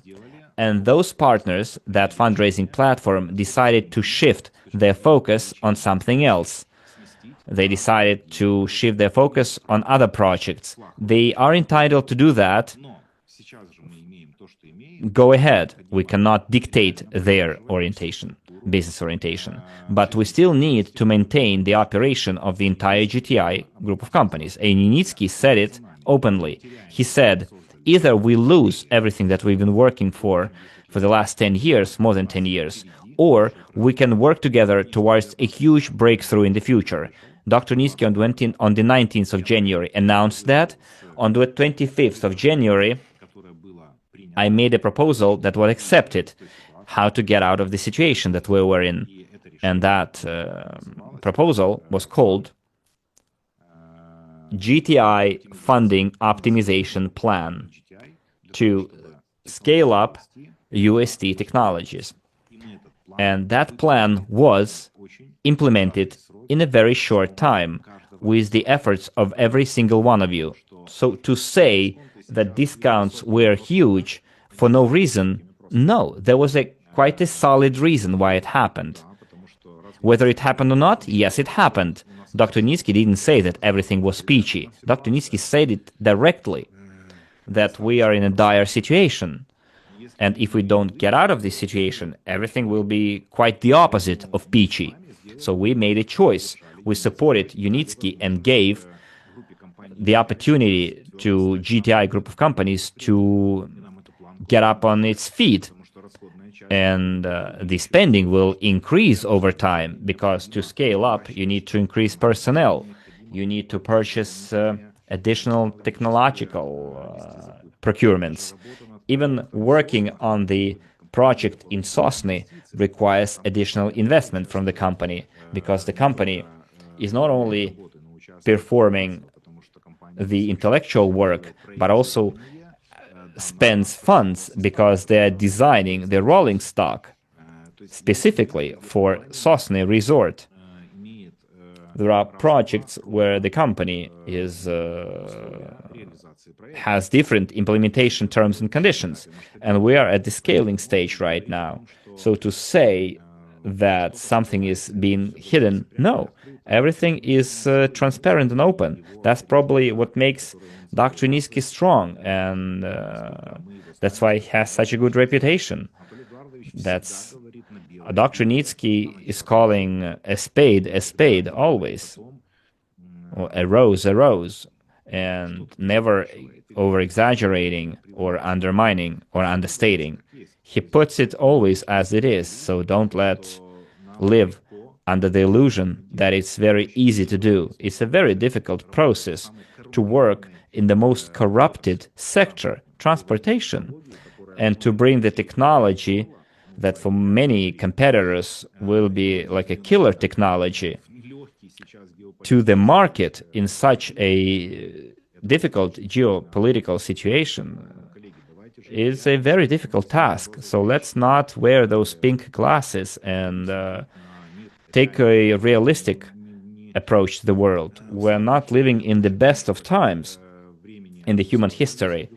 And those partners, that fundraising platform, decided to shift their focus on something else. They decided to shift their focus on other projects. They are entitled to do that. Go ahead. We cannot dictate their orientation, business orientation. But we still need to maintain the operation of the entire GTI group of companies. And Unitsky said it openly. He said, Either we lose everything that we've been working for the last 10 years, more than 10 years, or we can work together towards a huge breakthrough in the future. Dr. Nitsky on the 19th of January announced that. On the 25th of January, I made a proposal that was accepted, how to get out of the situation that we were in. And that proposal was called GTI Funding Optimization Plan to scale up UST technologies. And that plan was implemented in a very short time with the efforts of every single one of you. So to say that discounts were huge for no reason, no, there was quite a solid reason why it happened. Whether it happened or not, yes, it happened. Dr. Nitsky didn't say that everything was peachy. Dr. Nitsky said it directly, that we are in a dire situation. And if we don't get out of this situation, everything will be quite the opposite of peachy. So we made a choice. We supported Unitsky and gave the opportunity to GTI group of companies to get up on its feet. And the spending will increase over time, because to scale up, you need to increase personnel. You need to purchase additional technological procurements. Even working on the project in Sosny requires additional investment from the company, because the company is not only performing the intellectual work, but also spends funds because they're designing the rolling stock specifically for Sosny Resort. There are projects where the company has different implementation terms and conditions, and we are at the scaling stage right now. So to say that something is being hidden, no. Everything is transparent and open. That's probably what makes Dr. Nitsky strong, and that's why he has such a good reputation. That's Dr. Nitsky is calling a spade always, or a rose, and never over-exaggerating or undermining or understating. He puts it always as it is, so don't live under the illusion that it's very easy to do. It's a very difficult process to work in the most corrupted sector, transportation, and to bring the technology that for many competitors will be like a killer technology to the market in such a difficult geopolitical situation is a very difficult task. So let's not wear those pink glasses and take a realistic approach to the world. We're not living in the best of times in the human history.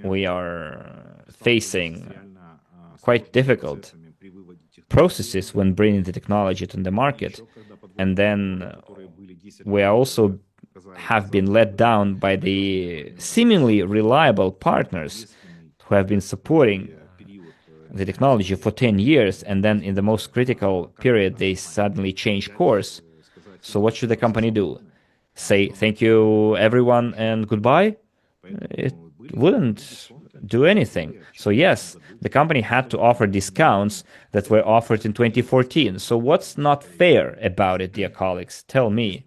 We are facing quite difficult processes when bringing the technology to the market. And then we also have been let down by the seemingly reliable partners who have been supporting the technology for 10 years, and then in the most critical period they suddenly change course. So what should the company do? Say thank you everyone and goodbye? It wouldn't do anything. So yes, the company had to offer discounts that were offered in 2014. So what's not fair about it, dear colleagues? Tell me.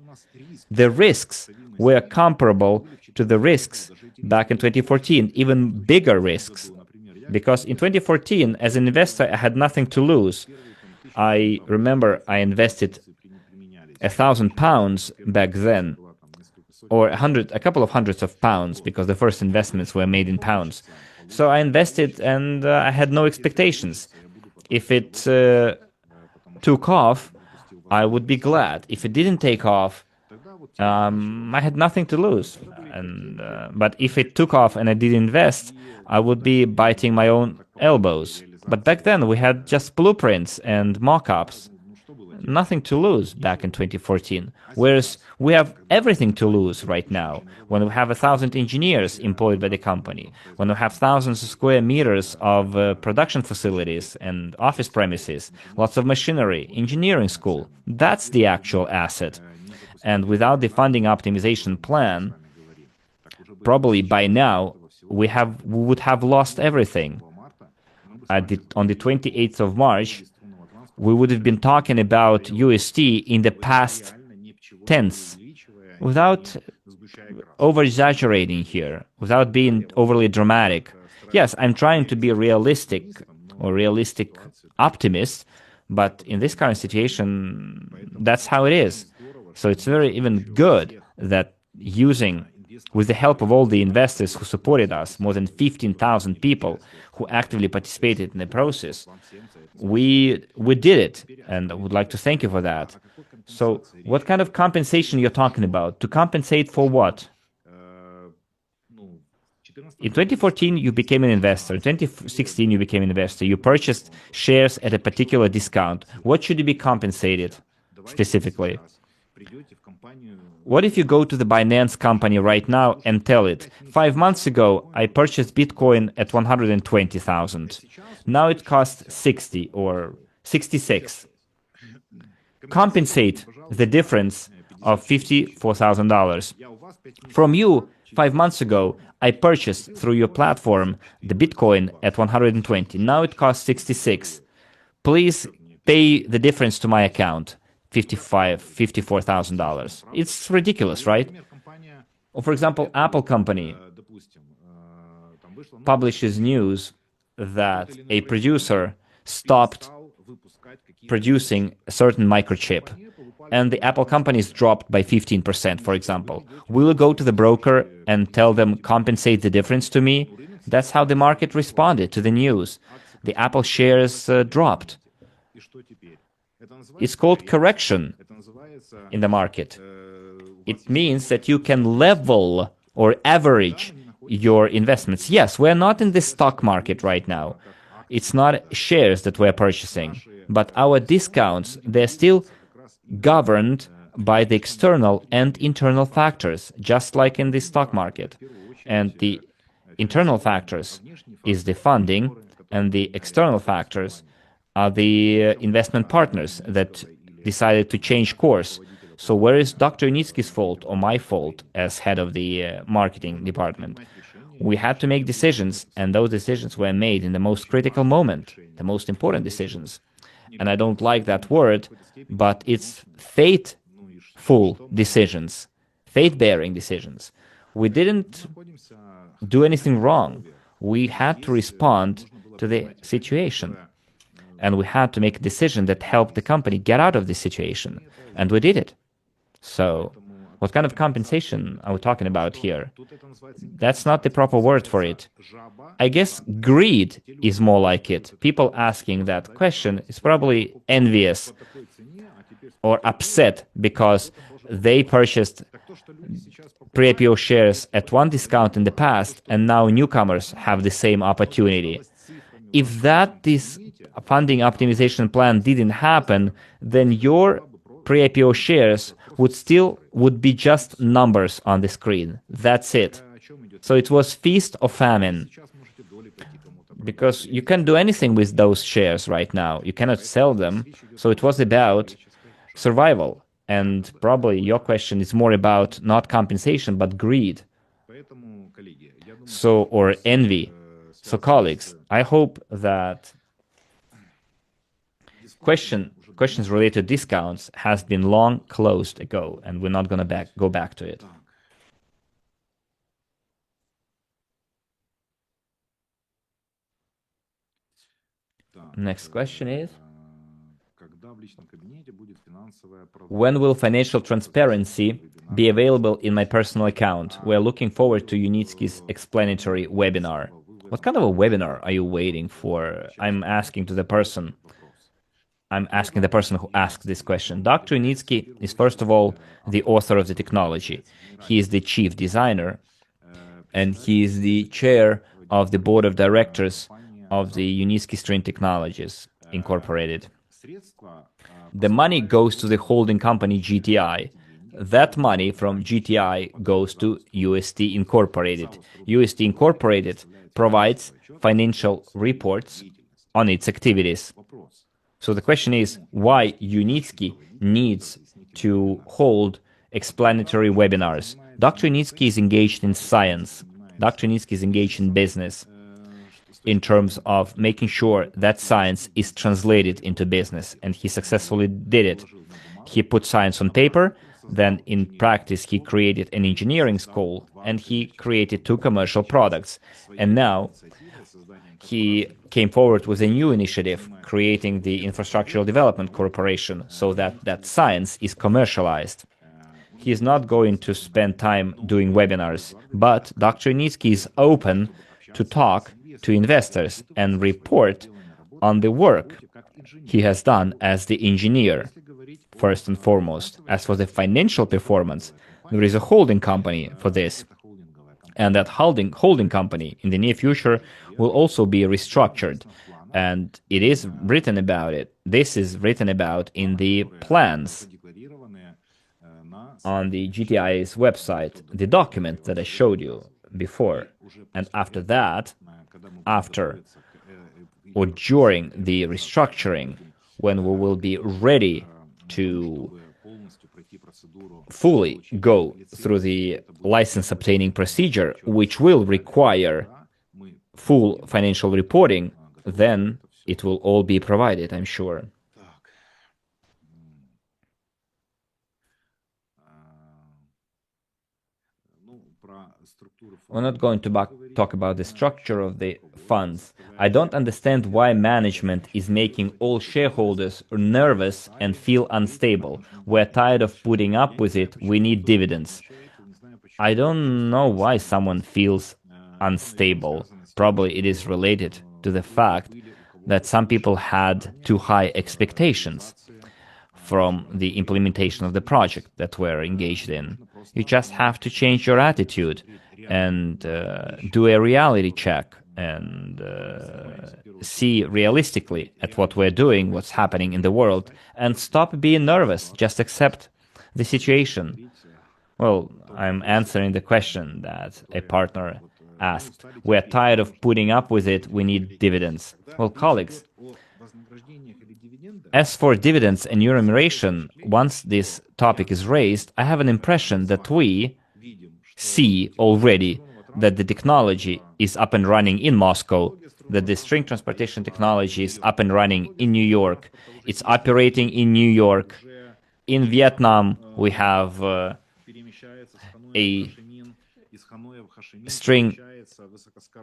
The risks were comparable to the risks back in 2014, even bigger risks. Because in 2014, as an investor, I had nothing to lose. I remember I invested £1,000 back then, or a couple of hundreds of pounds, because the first investments were made in pounds. So I invested and I had no expectations. If it took off, I would be glad. If it didn't take off, I had nothing to lose. But if it took off and I did invest, I would be biting my own elbows. But back then we had just blueprints and mock-ups. Nothing to lose back in 2014. Whereas we have everything to lose right now, when we have 1,000 engineers employed by the company, when we have thousands of square meters of production facilities and office premises, lots of machinery, engineering school. That's the actual asset. And without the funding optimization plan, probably by now we would have lost everything. On the 28th of March, we would have been talking about USD in the past tense, without over-exaggerating here, without being overly dramatic. Yes, I'm trying to be realistic or realistic optimist, but in this current situation, that's how it is. So it's very even good that with the help of all the investors who supported us, more than 15,000 people who actively participated in the process, we did it, and I would like to thank you for that. So what kind of compensation you're talking about? To compensate for what? In 2014, you became an investor. In 2016, you became an investor. You purchased shares at a particular discount. What should you be compensated specifically? What if you go to the Binance company right now and tell it, 5 months ago, I purchased Bitcoin at 120,000. Now it costs 60 or 66. Compensate the difference of $54,000. From you, 5 months ago, I purchased through your platform the Bitcoin at 120. Now it costs 66. Please pay the difference to my account. $54,000. It's ridiculous, right? Or for example, Apple company publishes news that a producer stopped producing a certain microchip, and the Apple company is dropped by 15%, for example. We will go to the broker and tell them, compensate the difference to me. That's how the market responded to the news. The Apple shares dropped. It's called correction in the market. It means that you can level or average your investments. Yes, we're not in the stock market right now. It's not shares that we're purchasing, but our discounts, they're still governed by the external and internal factors, just like in the stock market. And the internal factors is the funding, and the external factors are the investment partners that decided to change course. So where is Dr. Unitsky's fault or my fault as head of the marketing department? We had to make decisions, and those decisions were made in the most critical moment, the most important decisions. And I don't like that word, but it's faithful decisions, faith-bearing decisions. We didn't do anything wrong. We had to respond to the situation. And we had to make a decision that helped the company get out of this situation. And we did it. So what kind of compensation are we talking about here? That's not the proper word for it. I guess greed is more like it. People asking that question is probably envious or upset because they purchased pre-IPO shares at one discount in the past, and now newcomers have the same opportunity. If this funding optimization plan didn't happen, then your pre-IPO shares would be just numbers on the screen. That's it. So it was feast or famine. Because you can't do anything with those shares right now. You cannot sell them. So it was about survival. And probably your question is more about not compensation, but greed. Or envy. So colleagues, I hope that questions related to discounts has been long closed ago, and we're not going to go back to it. Next question is, when will financial transparency be available in my personal account? We're looking forward to Unitsky's explanatory webinar. What kind of a webinar are you waiting for? I'm asking the person who asked this question. Dr. Unitsky is, first of all, the author of the technology. He is the chief designer, and he is the chair of the board of directors of the Unitsky Stringtechnologies Incorporated. The money goes to the holding company GTI. That money from GTI goes to UST Incorporated. UST Incorporated provides financial reports on its activities. So the question is, why Unitsky needs to hold explanatory webinars? Dr. Unitsky is engaged in science. Dr. Unitsky is engaged in business in terms of making sure that science is translated into business, and he successfully did it. He put science on paper, then in practice he created an engineering school, and he created 2 commercial products. And now he came forward with a new initiative, creating the Infrastructural Development Corporation, so that that science is commercialized. He is not going to spend time doing webinars, but Dr. Unitsky is open to talk to investors and report on the work he has done as the engineer, first and foremost. As for the financial performance, there is a holding company for this. And that holding company in the near future will also be restructured. And it is written about it. This is written about in the plans on the GTI's website, the document that I showed you before. And after that, after or during the restructuring, when we will be ready to fully go through the license obtaining procedure, which will require full financial reporting, then it will all be provided, I'm sure. We're not going to talk about the structure of the funds. I don't understand why management is making all shareholders nervous and feel unstable. We're tired of putting up with it. We need dividends. I don't know why someone feels unstable. Probably it is related to the fact that some people had too high expectations from the implementation of the project that we're engaged in. You just have to change your attitude and do a reality check and see realistically at what we're doing, what's happening in the world, and stop being nervous. Just accept the situation. Well, I'm answering the question that a partner asked. We're tired of putting up with it. We need dividends. Well, colleagues, as for dividends and remuneration, once this topic is raised, I have an impression that we see already that the technology is up and running in Moscow, that the string transportation technology is up and running in New York. It's operating in New York. In Vietnam, we have a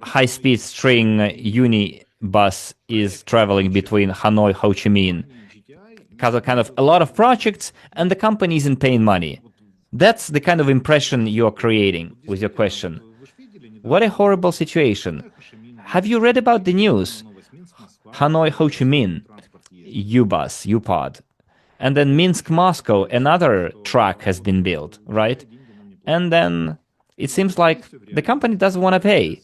high-speed string unibus is traveling between Hanoi, Ho Chi Minh. Kind of a lot of projects, and the company isn't paying money. That's the kind of impression you're creating with your question. What a horrible situation. Have you read about the news? Hanoi, Ho Chi Minh, U-Pod. And then Minsk, Moscow, another track has been built, right? And then it seems like the company doesn't want to pay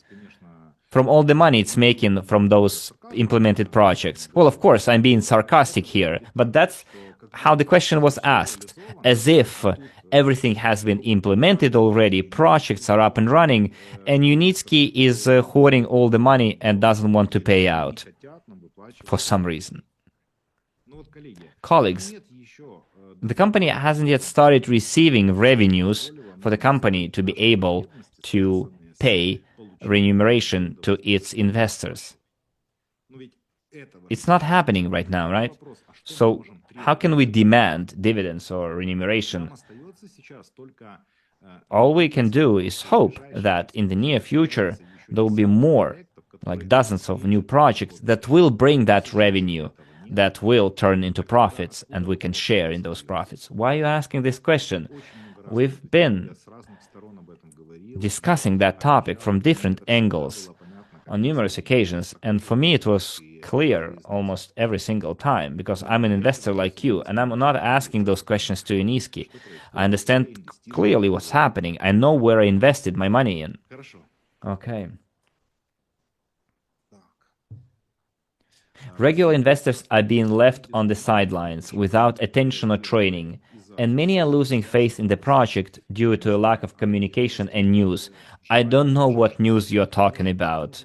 from all the money it's making from those implemented projects. Well, of course, I'm being sarcastic here, but that's how the question was asked, as if everything has been implemented already, projects are up and running, and Unitsky is hoarding all the money and doesn't want to pay out for some reason. Colleagues, the company hasn't yet started receiving revenues for the company to be able to pay remuneration to its investors. It's not happening right now, right? So how can we demand dividends or remuneration? All we can do is hope that in the near future there will be more, like dozens of new projects that will bring that revenue, that will turn into profits, and we can share in those profits. Why are you asking this question? We've been discussing that topic from different angles on numerous occasions, and for me it was clear almost every single time, because I'm an investor like you, and I'm not asking those questions to Unitsky. I understand clearly what's happening. I know where I invested my money in. Okay. Regular investors are being left on the sidelines without attention or training, and many are losing faith in the project due to a lack of communication and news. I don't know what news you're talking about.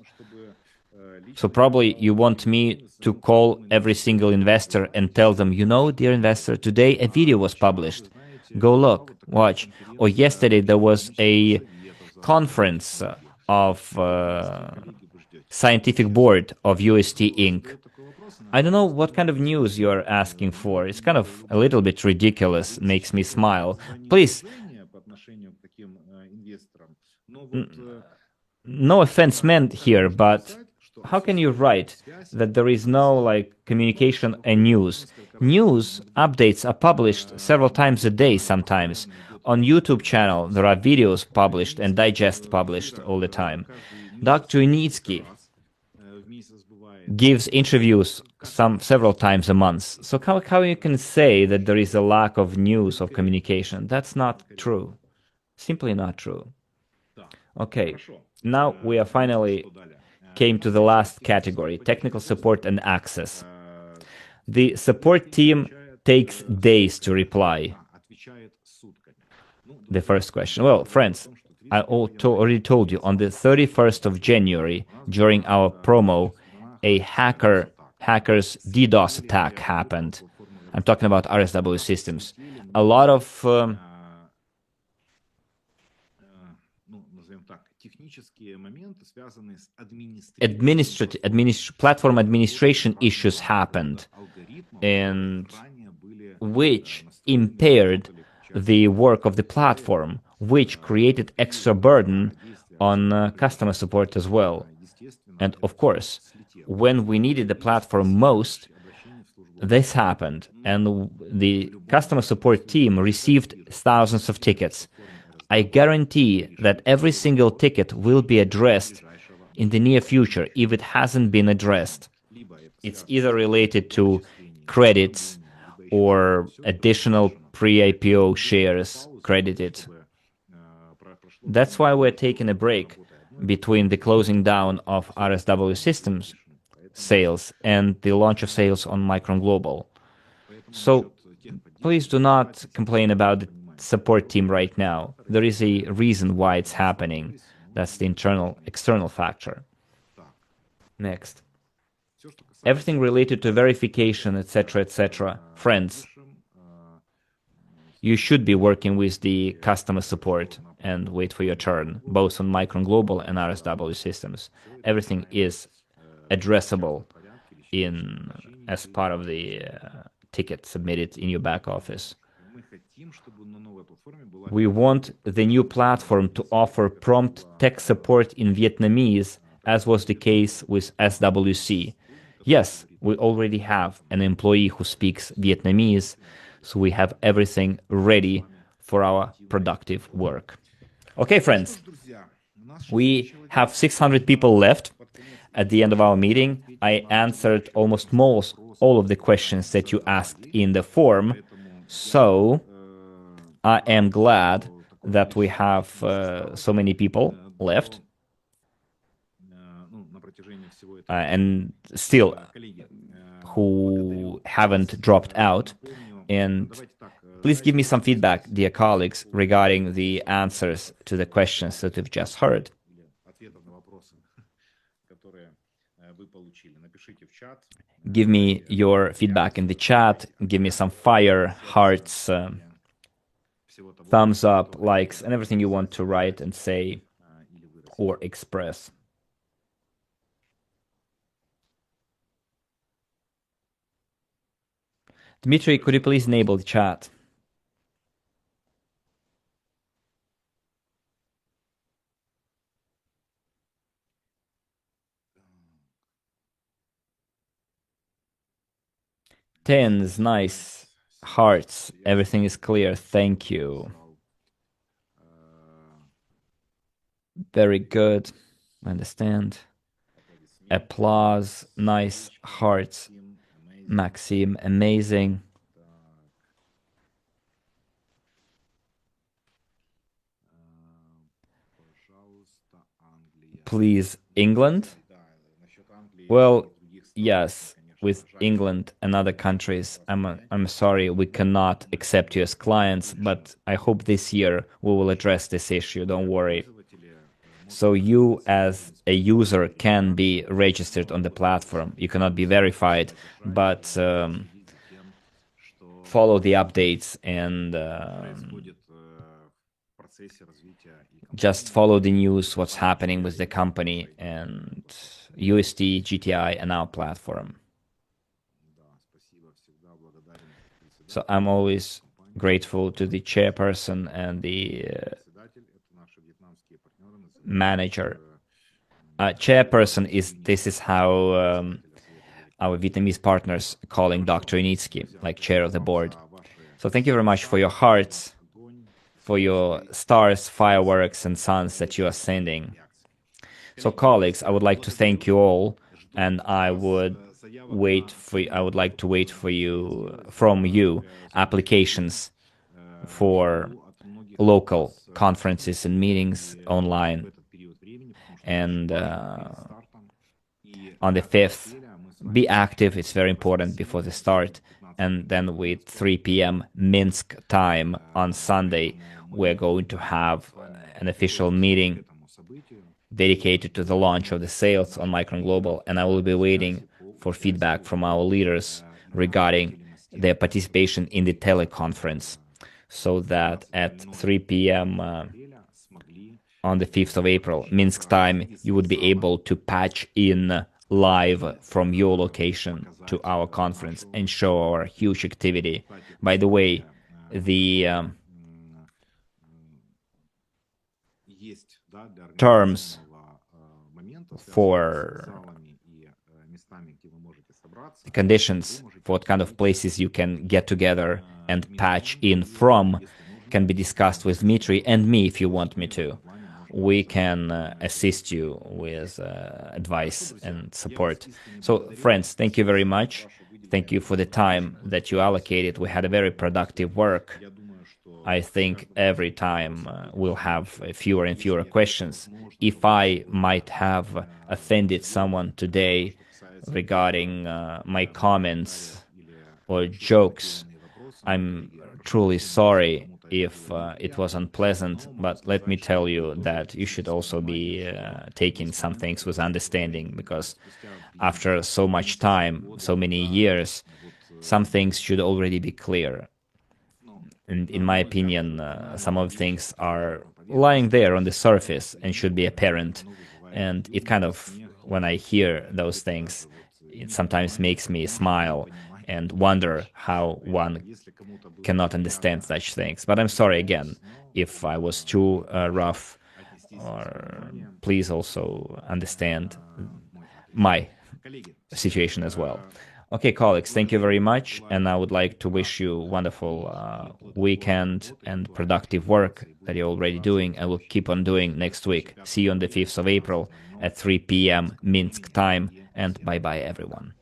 So probably you want me to call every single investor and tell them, you know, dear investor, today a video was published. Go look, watch. Or yesterday there was a conference of scientific board of UST Inc. I don't know what kind of news you're asking for. It's kind of a little bit ridiculous, makes me smile. Please, no offense meant here, but how can you write that there is no like communication and news? News updates are published several times a day sometimes. On YouTube channel, there are videos published and digest published all the time. Dr. Unitsky gives interviews several times a month. So how you can say that there is a lack of news of communication? That's not true. Simply not true. Okay, now we are finally came to the last category, technical support and access. The support team takes days to reply. The first question. Well, friends, I already told you on the 31st of January, during our promo, a hacker's DDoS attack happened. I'm talking about RSW systems. A lot of platform administration issues happened, and which impaired the work of the platform, which created extra burden on customer support as well. And of course, when we needed the platform most, this happened, and the customer support team received thousands of tickets. I guarantee that every single ticket will be addressed in the near future if it hasn't been addressed. It's either related to credits or additional pre-IPO shares credited. That's why we're taking a break between the closing down of RSW systems sales and the launch of sales on Micron Global. So please do not complain about the support team right now. There is a reason why it's happening. That's the external factor. Next. Everything related to verification, etc. Friends, you should be working with the customer support and wait for your turn, both on Micron Global and RSW systems. Everything is addressable as part of the ticket submitted in your back office. We want the new platform to offer prompt tech support in Vietnamese, as was the case with SWC. Yes, we already have an employee who speaks Vietnamese, so we have everything ready for our productive work. Okay, friends, we have 600 people left at the end of our meeting. I answered almost all of the questions that you asked in the form, so I am glad that we have so many people left and still who haven't dropped out. And please give me some feedback, dear colleagues, regarding the answers to the questions that we've just heard. Give me your feedback in the chat. Give me some fire, hearts, thumbs up, likes, and everything you want to write and say or express. Dmitry, could you please enable the chat? Tens, nice. Hearts, everything is clear. Thank you. Very good. I understand. Applause, nice. Hearts. Maksym, amazing. Please, England? Well, yes, with England and other countries, I'm sorry, we cannot accept you as clients, but I hope this year we will address this issue, don't worry. So you as a user can be registered on the platform. You cannot be verified, but follow the updates and Just follow the news, what's happening with the company and UST, GTI, and our platform. So I'm always grateful to the chairperson and the manager. Chairperson this is how our Vietnamese partners calling Dr. Unitsky, like chair of the board. So thank you very much for your hearts, for your stars, fireworks, and suns that you are sending. So colleagues, I would like to thank you all, and I would like to wait for from you applications for local conferences and meetings online. And on the 5th, be active, it's very important before the start. And then with 3 p.m. Minsk time on Sunday, we're going to have an official meeting dedicated to the launch of the sales on Micron Global, and I will be waiting for feedback from our leaders regarding their participation in the teleconference, so that at 3 p.m. On the 5th of April, Minsk time, you would be able to patch in live from your location to our conference and show our huge activity. By the way, the terms for the conditions for what kind of places you can get together and patch in from can be discussed with Dmitry and me if you want me to. We can assist you with advice and support. So, friends, thank you very much. Thank you for the time that you allocated. We had a very productive work. I think every time we'll have fewer and fewer questions. If I might have offended someone today regarding my comments or jokes, I'm truly sorry if it was unpleasant, but let me tell you that you should also be taking some things with understanding, because after so much time, so many years, some things should already be clear. And in my opinion, some of the things are lying there on the surface and should be apparent. And it kind of, when I hear those things, it sometimes makes me smile and wonder how one cannot understand such things. But I'm sorry again if I was too rough, or please also understand my situation as well. Okay, colleagues, thank you very much, and I would like to wish you a wonderful weekend and productive work that you're already doing and will keep on doing next week. See you on the 5th of April at 3 p.m. Minsk time, and bye-bye, everyone.